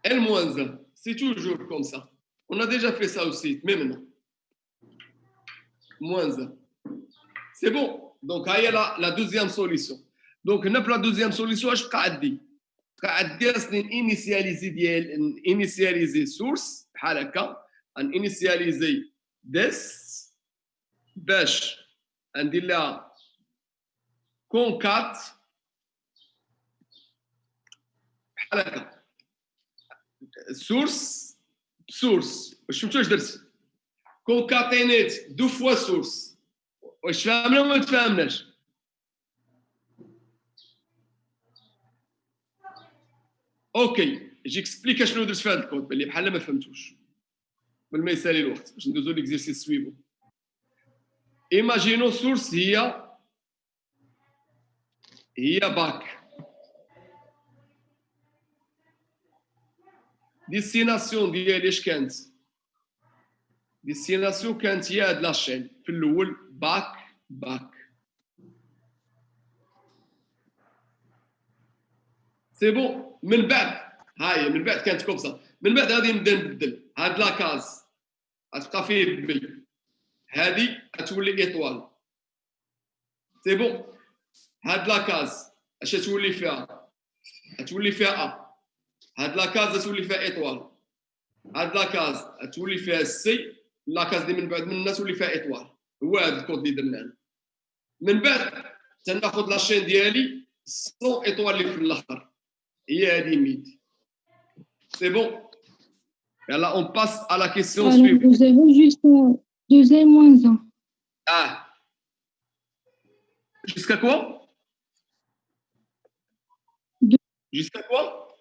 Speaker 1: L moins 1. C'est toujours comme ça. On a déjà fait ça aussi, même maintenant. Moins 1. C'est bon. Donc, il y a la deuxième solution. Donc, la deuxième solution, je vais initialiser source, on initialiser this, باش ندير لها كونكات بحال هكا سورس بسورس. واش فهمتوا واش درت؟ كونكاتينيت دو فوا سورس. واش فهمنا ولا ما تفهمناش؟ اوكي جيكسبليك شنو درت في هذا الكود باللي بحال ما فهمتوش قبل ما يسالي الوقت باش ندوزو ليكزيرسيس سويبو. ايماجينو سورس هي باك. ديستيناسيون ديالي اش كانت؟ ديستيناسيون كانت هي هاد لاشين في الاول باك. سي بون. من بعد هاي من بعد كانت كومسا. من بعد غادي نبدا نبدل هاد لاكاز غتبقى فيه بي، هادي غتولي ايطوال. سي بون. هاد لاكاز اش تولي فيها؟ غتولي فيها ا. هاد لاكاز تولي فيها ايطوال. هاد لاكاز تولي فيها سي. لاكاز اللي من بعد منها تولي فيها ايطوال. هو هاد الكود اللي درناه. من بعد تناخذ لاشين ديالي سون ايطوال اللي في الاخر هي هادي ميد. سي بون. يلا اون باس à la question
Speaker 3: Allant
Speaker 1: suivante.
Speaker 3: de 0 jusqu'à 2L moins 1.
Speaker 1: Ah. Jusqu'à quoi? Jusqu'à quoi?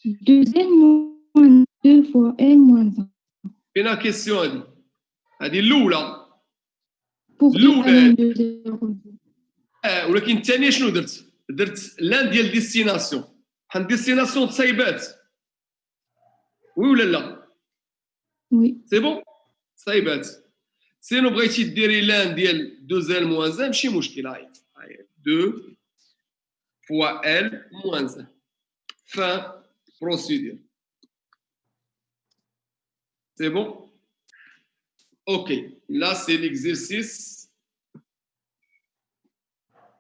Speaker 3: 2L moins 2 fois L moins 1.
Speaker 1: فين الكيسيون هادي؟ هادي الاولى.
Speaker 3: Pour I
Speaker 1: الأولى.
Speaker 3: allant de 0.
Speaker 1: ولكن الثانيه شنو درت؟ درت لان ديال ديستيناسيون. بحال ديستيناسيون تصايبات. وي ولا لا؟
Speaker 3: Oui.
Speaker 1: سي بون؟ تصايبات. سينو بغيتي ديري لان ديال 2 ال موان 1 ماشي مشكل. هاي 2 فوا ال موان 1. Fin procédure. C'est bon? Ok. Là, c'est l'exercice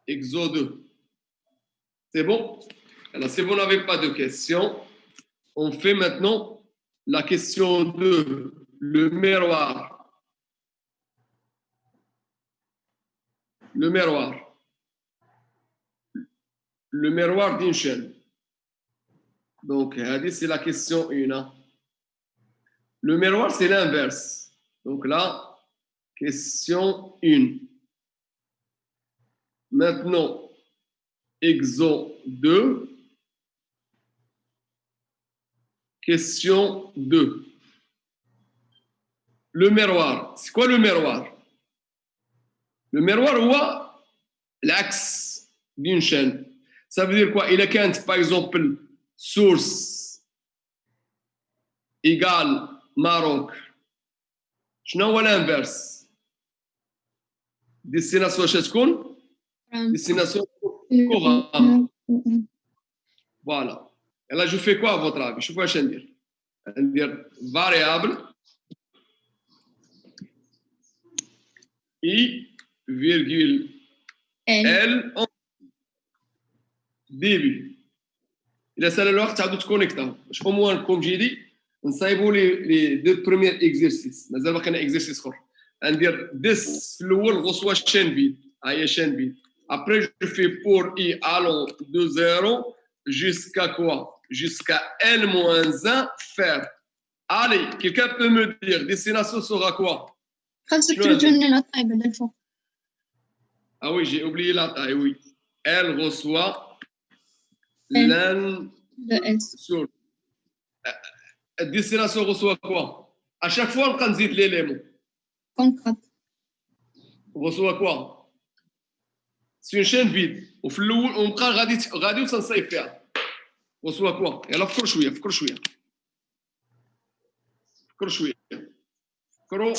Speaker 1: Exo 2. C'est bon? Alors, si vous n'avez pas de questions, on fait maintenant la question 2, le miroir. Le miroir. Le miroir d'une chaîne. Donc, c'est la question 1. Le miroir, c'est l'inverse. Donc là, question 1. Maintenant, exo 2. Question 2. Le miroir. C'est quoi le miroir? Le miroir, l'axe d'une chaîne. Ça veut dire quoi? Il a qu'un, par exemple, source égale Maroc. شنو هو l'inverse? Destination اش تكون؟ Destination Coran. Voilà. Et là, je fais quoi à votre avis? شوفوا واش ندير. ندير variable I virgule L en début. Il a ça le وقت تعاودوا تكونيكتاو باش au moins comme j'ai dit نصايبوا les deux premiers exercices. مازال باقي لنا exercice اخر. ندير this في الاول غوصوا chaîne vide. هي chaîne vide. Après je fais pour I allant de 0 jusqu'à quoi? Jusqu'à L moins 1 faire. Allez, quelqu'un peut me dire destination sera quoi? Ah oui, j'ai oublié la taille, oui. Elle reçoit l'un sur. Destination reçoit quoi? À chaque fois, on transite l'élément. On reçoit quoi? C'est une chaîne vide. On prend radio sans ça faire. On reçoit quoi? Et alors, فكر شوية. فكروا.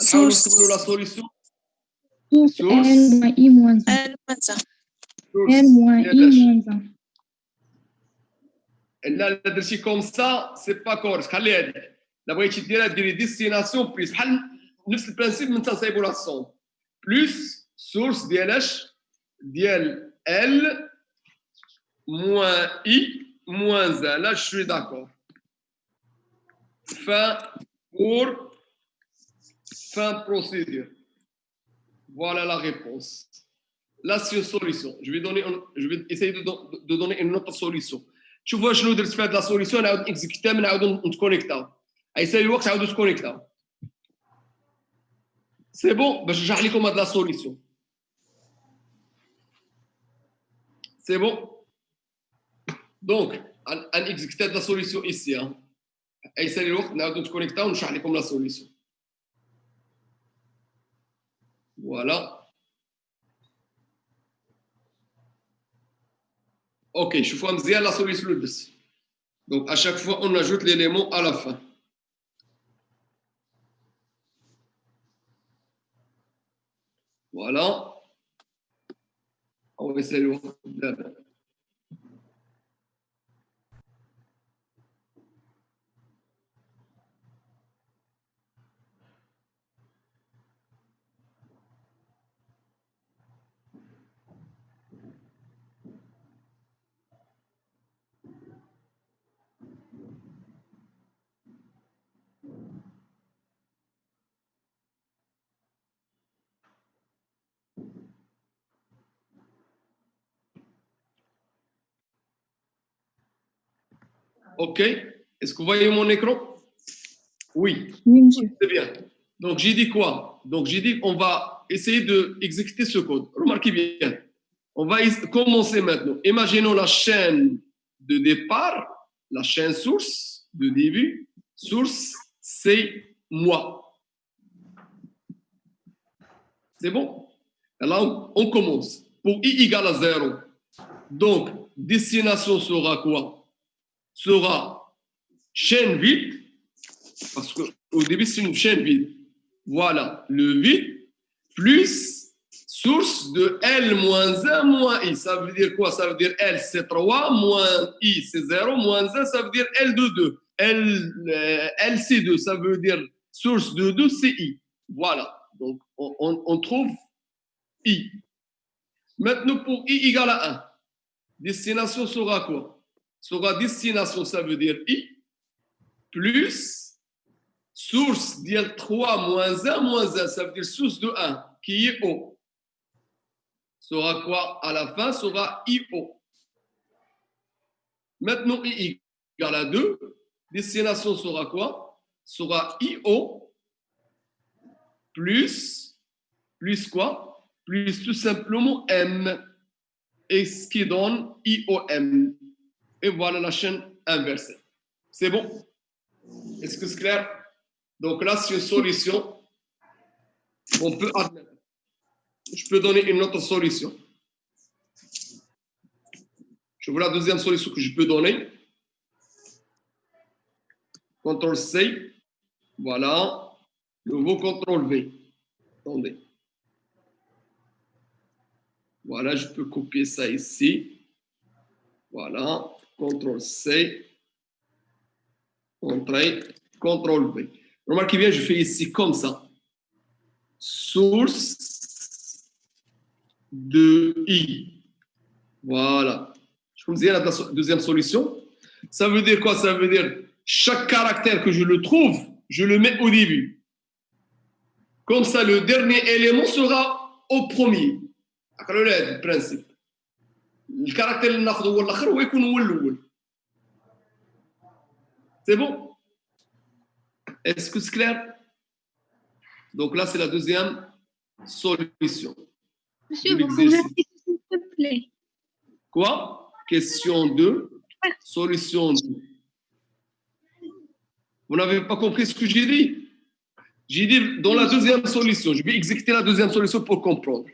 Speaker 1: نحاولوا نكتبوا la solution.
Speaker 3: Source L moins I moins 1. L moins I moins 1.
Speaker 1: لا درتي كوم سا سي با كورس. خلي هذيك. لا بغيتي ديرها ديري ديستيناسيون بليس بحال نفس البرانسيب من تنصايبوا لا سون بلوس سورس ديال اش؟ ديال ال موان اي موان 1. لا جو سوي داكور. Fin pour Fin procédure. Voilà la réponse. Là, c'est une solution. Je vais essayer de donner une autre solution. شوفوا شنو درت في هذه لا سوليسيون نعاود اكزيكوتا نعاودو نتكونيكتاو يسالي الوقت عاودو تكونيكتاو سي بون باش نشرح لكم هذه لا سوليسيون سي بون دونك ان اكزيكوتا لا سوليسيون ايسي يسالي الوقت نعاودو نتكونيكتاو ونشرح لكم لا سوليسيون فوالا Ok, شوفوا مزيان la solution le درت. Donc à chaque fois on ajoute l'élément à la fin. Voilà. On va essayer de voir. Ok. Est-ce que vous voyez mon écran? Oui.
Speaker 3: Oui, monsieur.
Speaker 1: C'est bien. Donc j'ai dit quoi? Donc j'ai dit qu'on va essayer d'exécuter ce code. Remarquez bien. On va commencer maintenant. Imaginons la chaîne de départ, la chaîne source de début. Source, c'est moi. C'est bon? Alors on commence. Pour i égale à 0. Donc, destination sera quoi? Sera chaîne vide, parce qu'au début, c'est une chaîne vide. Voilà, le vide plus source de L moins 1 moins I. Ça veut dire quoi? Ça veut dire L, c'est 3, moins I, c'est 0, moins 1, ça veut dire L de 2. L, c'est 2, ça veut dire source de 2, c'est I. Voilà, donc on trouve I. Maintenant, pour I égale à 1, destination sera quoi? Sera destination, ça veut dire I, plus source d'IL 3 moins 1, ça veut dire source de 1, qui est O. Sera quoi à la fin? Sera IO. Maintenant, I égale à 2, destination sera quoi? Sera IO plus quoi? Plus tout simplement M. Et ce qui donne IOM. Et voilà la chaîne inversée. C'est bon? Est-ce que c'est clair? Donc là, c'est une solution. On peut admettre. Je peux donner une autre solution. Je vois la deuxième solution que je peux donner. CTRL C. Voilà. Nouveau CTRL V. Attendez. Voilà, je peux copier ça ici. Voilà. CTRL C. Entrée. CTRL V. Remarquez bien, je fais ici comme ça. Source de I. Voilà. Je vous dis la deuxième solution. Ça veut dire quoi? Ça veut dire chaque caractère que je le trouve, je le mets au début. Comme ça, le dernier élément sera au premier. C'est le principe. Le caractère اللي ناخذه هو الاخر هو يكون هو الاول. C'est bon? Est-ce que c'est clair? Donc là, c'est la deuxième solution.
Speaker 4: Monsieur, vous pouvez répéter, s'il vous plaît.
Speaker 1: Quoi? Question 2, solution 2. Vous n'avez pas compris ce que j'ai dit? J'ai dit dans la deuxième solution, je vais exécuter la deuxième solution pour comprendre.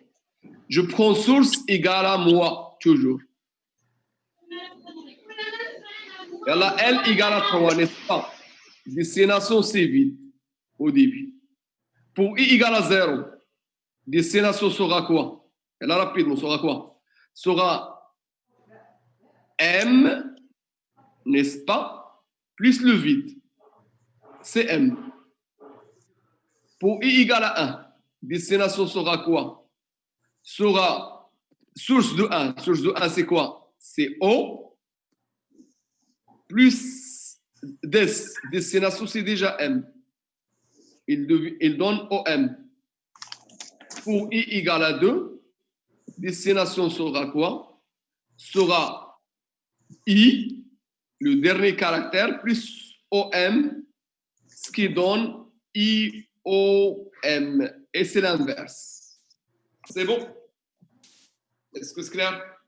Speaker 1: Je prends source égale à moi, toujours. Et là, L égale à 3, n'est-ce pas? Destination, c'est vide au début. Pour I égale à 0, destination sera quoi? Et là, rapidement, sera quoi? Sera M, n'est-ce pas? Plus le vide. C'est M. Pour I égale à 1, destination sera quoi? Sera source de 1. Source de 1, c'est quoi? C'est O. Plus des. Destination, c'est déjà M. il donne OM. Pour I égale à 2, destination sera quoi? Sera I, le dernier caractère, plus OM, ce qui donne IOM. Et c'est l'inverse. C'est bon? Est-ce que c'est clair?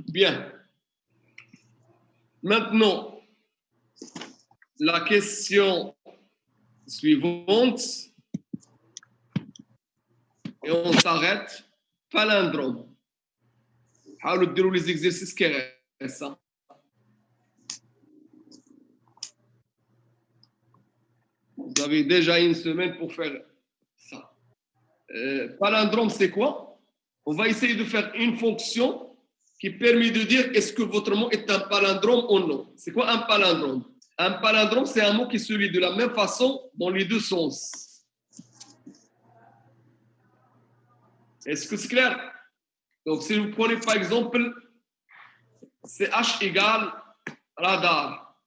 Speaker 1: Bien. Maintenant, la question suivante, et on s'arrête, palindrome. حاولوا تديروا les exercices qui restent. Vous avez déjà une semaine pour faire ça. Palindrome, c'est quoi? On va essayer de faire une fonction qui permet de dire est-ce que votre mot est un palindrome ou non. C'est quoi un palindrome? Un palindrome, c'est un mot qui se lit de la même façon dans les deux sens. Est-ce que c'est clair? Donc, si vous prenez par exemple CH égale radar.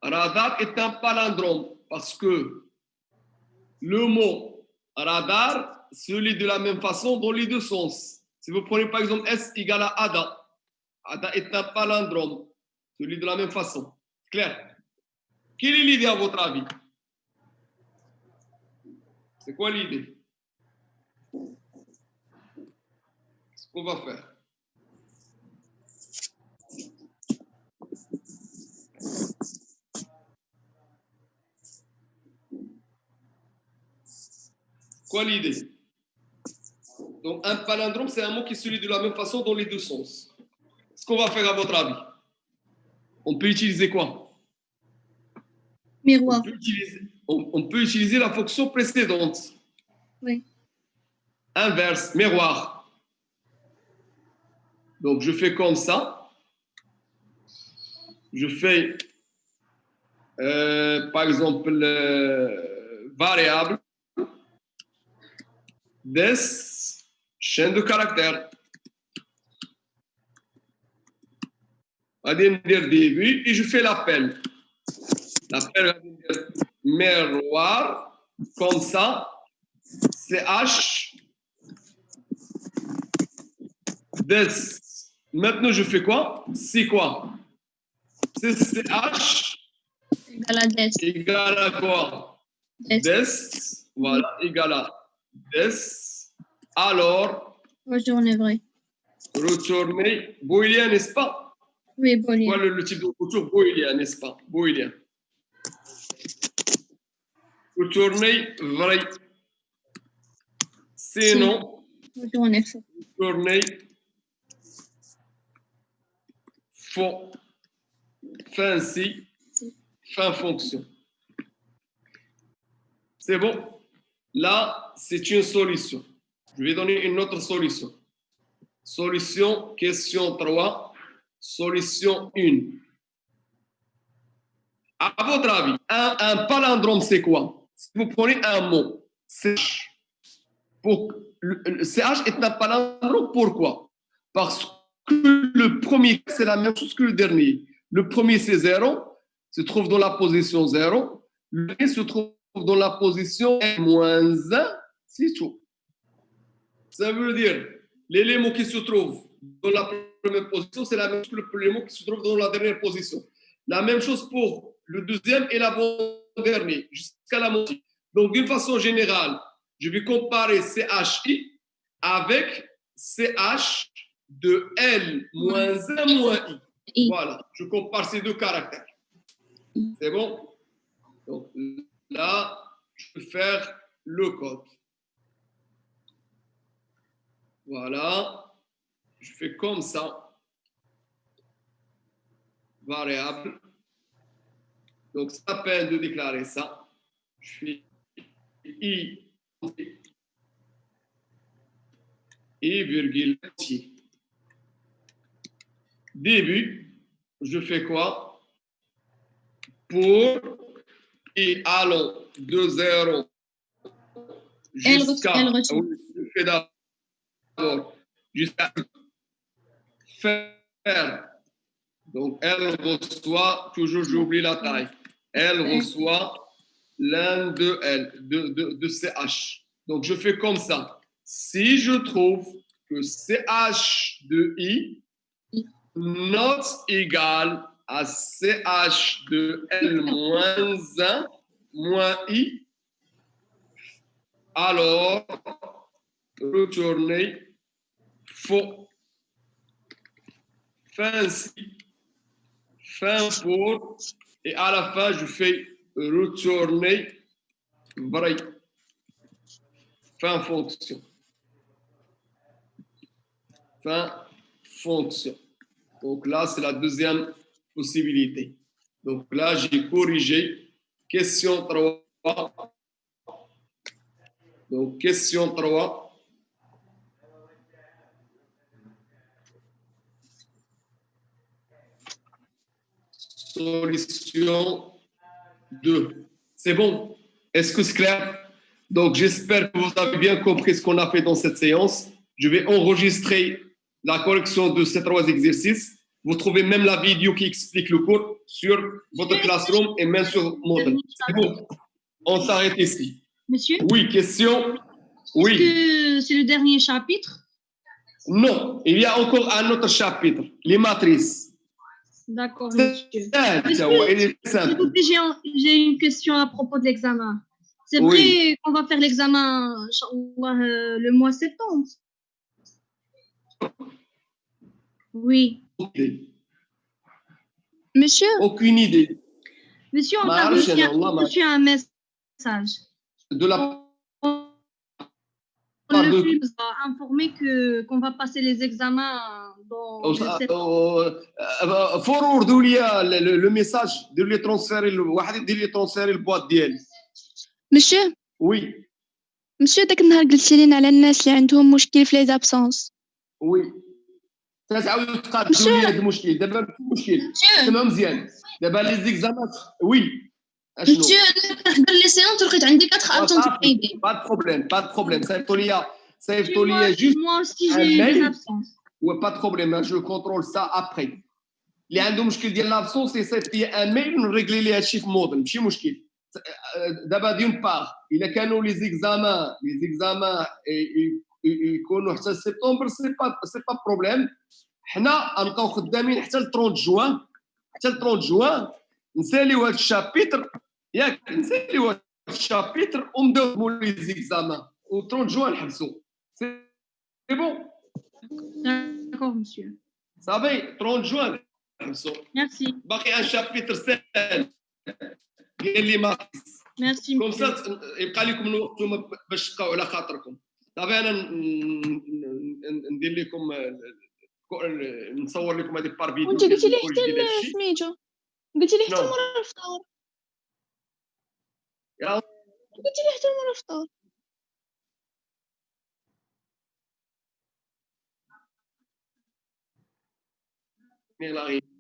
Speaker 1: Radar est un palindrome parce que le mot radar se lit de la même façon dans les deux sens. Si vous prenez par exemple S égale à Ada, Ada est un palindrome, se lit de la même façon. Clair? Quelle est l'idée à votre avis? C'est quoi l'idée? Qu'est-ce qu'on va faire? Quoi l'idée? Donc, un palindrome, c'est un mot qui se lit de la même façon dans les deux sens. Ce qu'on va faire à votre avis? On peut utiliser quoi?
Speaker 4: Miroir.
Speaker 1: On peut utiliser la fonction précédente.
Speaker 4: Oui.
Speaker 1: Inverse, miroir. Donc, je fais comme ça. Je fais, par exemple, variable des chaînes de caractères. غادي ندير début et je fais l'appel. L'appel غادي ندير miroir comme ça. CH des. Maintenant je fais quoi? C'est quoi? C'est CH
Speaker 4: Égal à des.
Speaker 1: égale à quoi? Des. Voilà, égale à des. Alors,
Speaker 4: Retourner vrai.
Speaker 1: retourner booléen, n'est-ce pas?
Speaker 4: Oui, booléen.
Speaker 1: Voilà le type de retour booléen, n'est-ce pas? Booléen. Retourner vrai. Sinon,
Speaker 4: Retourner faux.
Speaker 1: retourner faux. Fin si, fin fonction. C'est bon? Là, c'est une solution. Je vais donner une autre solution. Solution, question 3. Solution 1. À votre avis, un palindrome, c'est quoi? Si vous prenez un mot, CH. Le CH est un palindrome, pourquoi? Parce que le premier, c'est la même chose que le dernier. Le premier, c'est 0, se trouve dans la position 0. Le dernier se trouve dans la position -1, c'est tout. Ça veut dire, l'élément qui se trouve dans la première position, c'est la même chose que l'élément qui se trouve dans la dernière position. La même chose pour le deuxième et l'avant-dernier, jusqu'à la moitié. Donc, d'une façon générale, je vais comparer CHI avec CH de L moins 1 moins I. Voilà, je compare ces deux caractères. C'est bon? Donc là, je vais faire le code. Voilà, je fais comme ça. Variable. Donc, ça à peine de déclarer ça. Je fais I virgule entier. Début, je fais quoi? Pour I allant de 0 jusqu'à. Je fais d'abord jusqu'à faire. Donc, elle reçoit, toujours j'oublie la taille. Elle reçoit l'un de L, de CH. Donc, je fais comme ça. Si je trouve que CH de I not égal à CH de L moins 1 moins I, alors retournez faux. Fin si, fin pour, et à la fin, je fais retourner vrai. Fin fonction. Fin fonction. Donc là, c'est la deuxième possibilité. Donc là, j'ai corrigé. Question 3. Donc, question 3. Solution 2. C'est bon? Est-ce que c'est clair? Donc, j'espère que vous avez bien compris ce qu'on a fait dans cette séance. Je vais enregistrer la correction de ces 3 exercices. Vous trouvez même la vidéo qui explique le cours sur votre classroom et même sur Moodle. C'est bon? On s'arrête ici.
Speaker 4: Monsieur?
Speaker 1: Oui, question? Oui.
Speaker 4: Est-ce que c'est le dernier chapitre?
Speaker 1: Non, il y a encore un autre chapitre, les matrices.
Speaker 4: D'accord, monsieur.
Speaker 1: Simple.
Speaker 4: J'ai une question à propos de l'examen. C'est
Speaker 1: Oui.
Speaker 4: vrai qu'on va faire l'examen le mois de septembre? Oui.
Speaker 3: Monsieur,
Speaker 1: Aucune idée.
Speaker 4: Monsieur, on
Speaker 1: ما
Speaker 4: a
Speaker 1: أعرفش أنا والله ما
Speaker 4: reçu un message.
Speaker 1: de la
Speaker 4: On
Speaker 1: part de
Speaker 4: nous a informé qu'on va passer les examens dans le septembre.
Speaker 1: فورورد لي le message دير لي ترونسفيري واحد يدير لي ترونسفيري البواط ديالي.
Speaker 3: monsieur,
Speaker 1: وي
Speaker 3: monsieur, داك النهار قلتي لينا على الناس اللي عندهم مشكل في لي زابسونس.
Speaker 1: وي تعاودوا تقادوا لي هذا المشكل دابا المشكل سمعوا مزيان دابا لي زيكزامات وي اشنو
Speaker 4: Monsieur, تحضر لي سيونس لقيت عندي 4 absences.
Speaker 1: با دو بروبليم صيفطوا لي جوست
Speaker 4: Moi aussi, j'ai eu des absences.
Speaker 1: وبا دو بروبليم جو كونترول سا ابري اللي عنده مشكل ديال لابسونس يصيفط لي ان ميل ونريغلي ليه هادشي في موديل ماشي مشكل دابا ديون باغ الا كانوا لي زيكزامان يكونوا حتى سبتمبر سي با بروبليم حنا غنبقاو خدامين حتى ل 30 جوان نساليو هاد الشابيتر ياك نساليو هاد الشابيتر ونبداو مول لي زيكزامان و 30 جوان نحبسوا سي بون
Speaker 4: D'accord, monsieur.
Speaker 1: صافي 30 جوان نحبسوا
Speaker 4: Merci.
Speaker 1: باقي ان شابيتر سهل ديال لي ماكس
Speaker 4: Merci,
Speaker 1: كوم
Speaker 4: monsieur.
Speaker 1: سا يبقى لكم الوقت باش تبقاو على خاطركم صافي انا ندير لكم نصور لكم هذه بار فيديو
Speaker 3: وانت قلتي لي
Speaker 1: كل جديد هادشي
Speaker 3: سميتو، قلتي لي حتى
Speaker 1: شنو؟
Speaker 3: مورا الفطور،
Speaker 1: يلا
Speaker 3: قلتي لي حتى مورا الفطور.
Speaker 1: يلا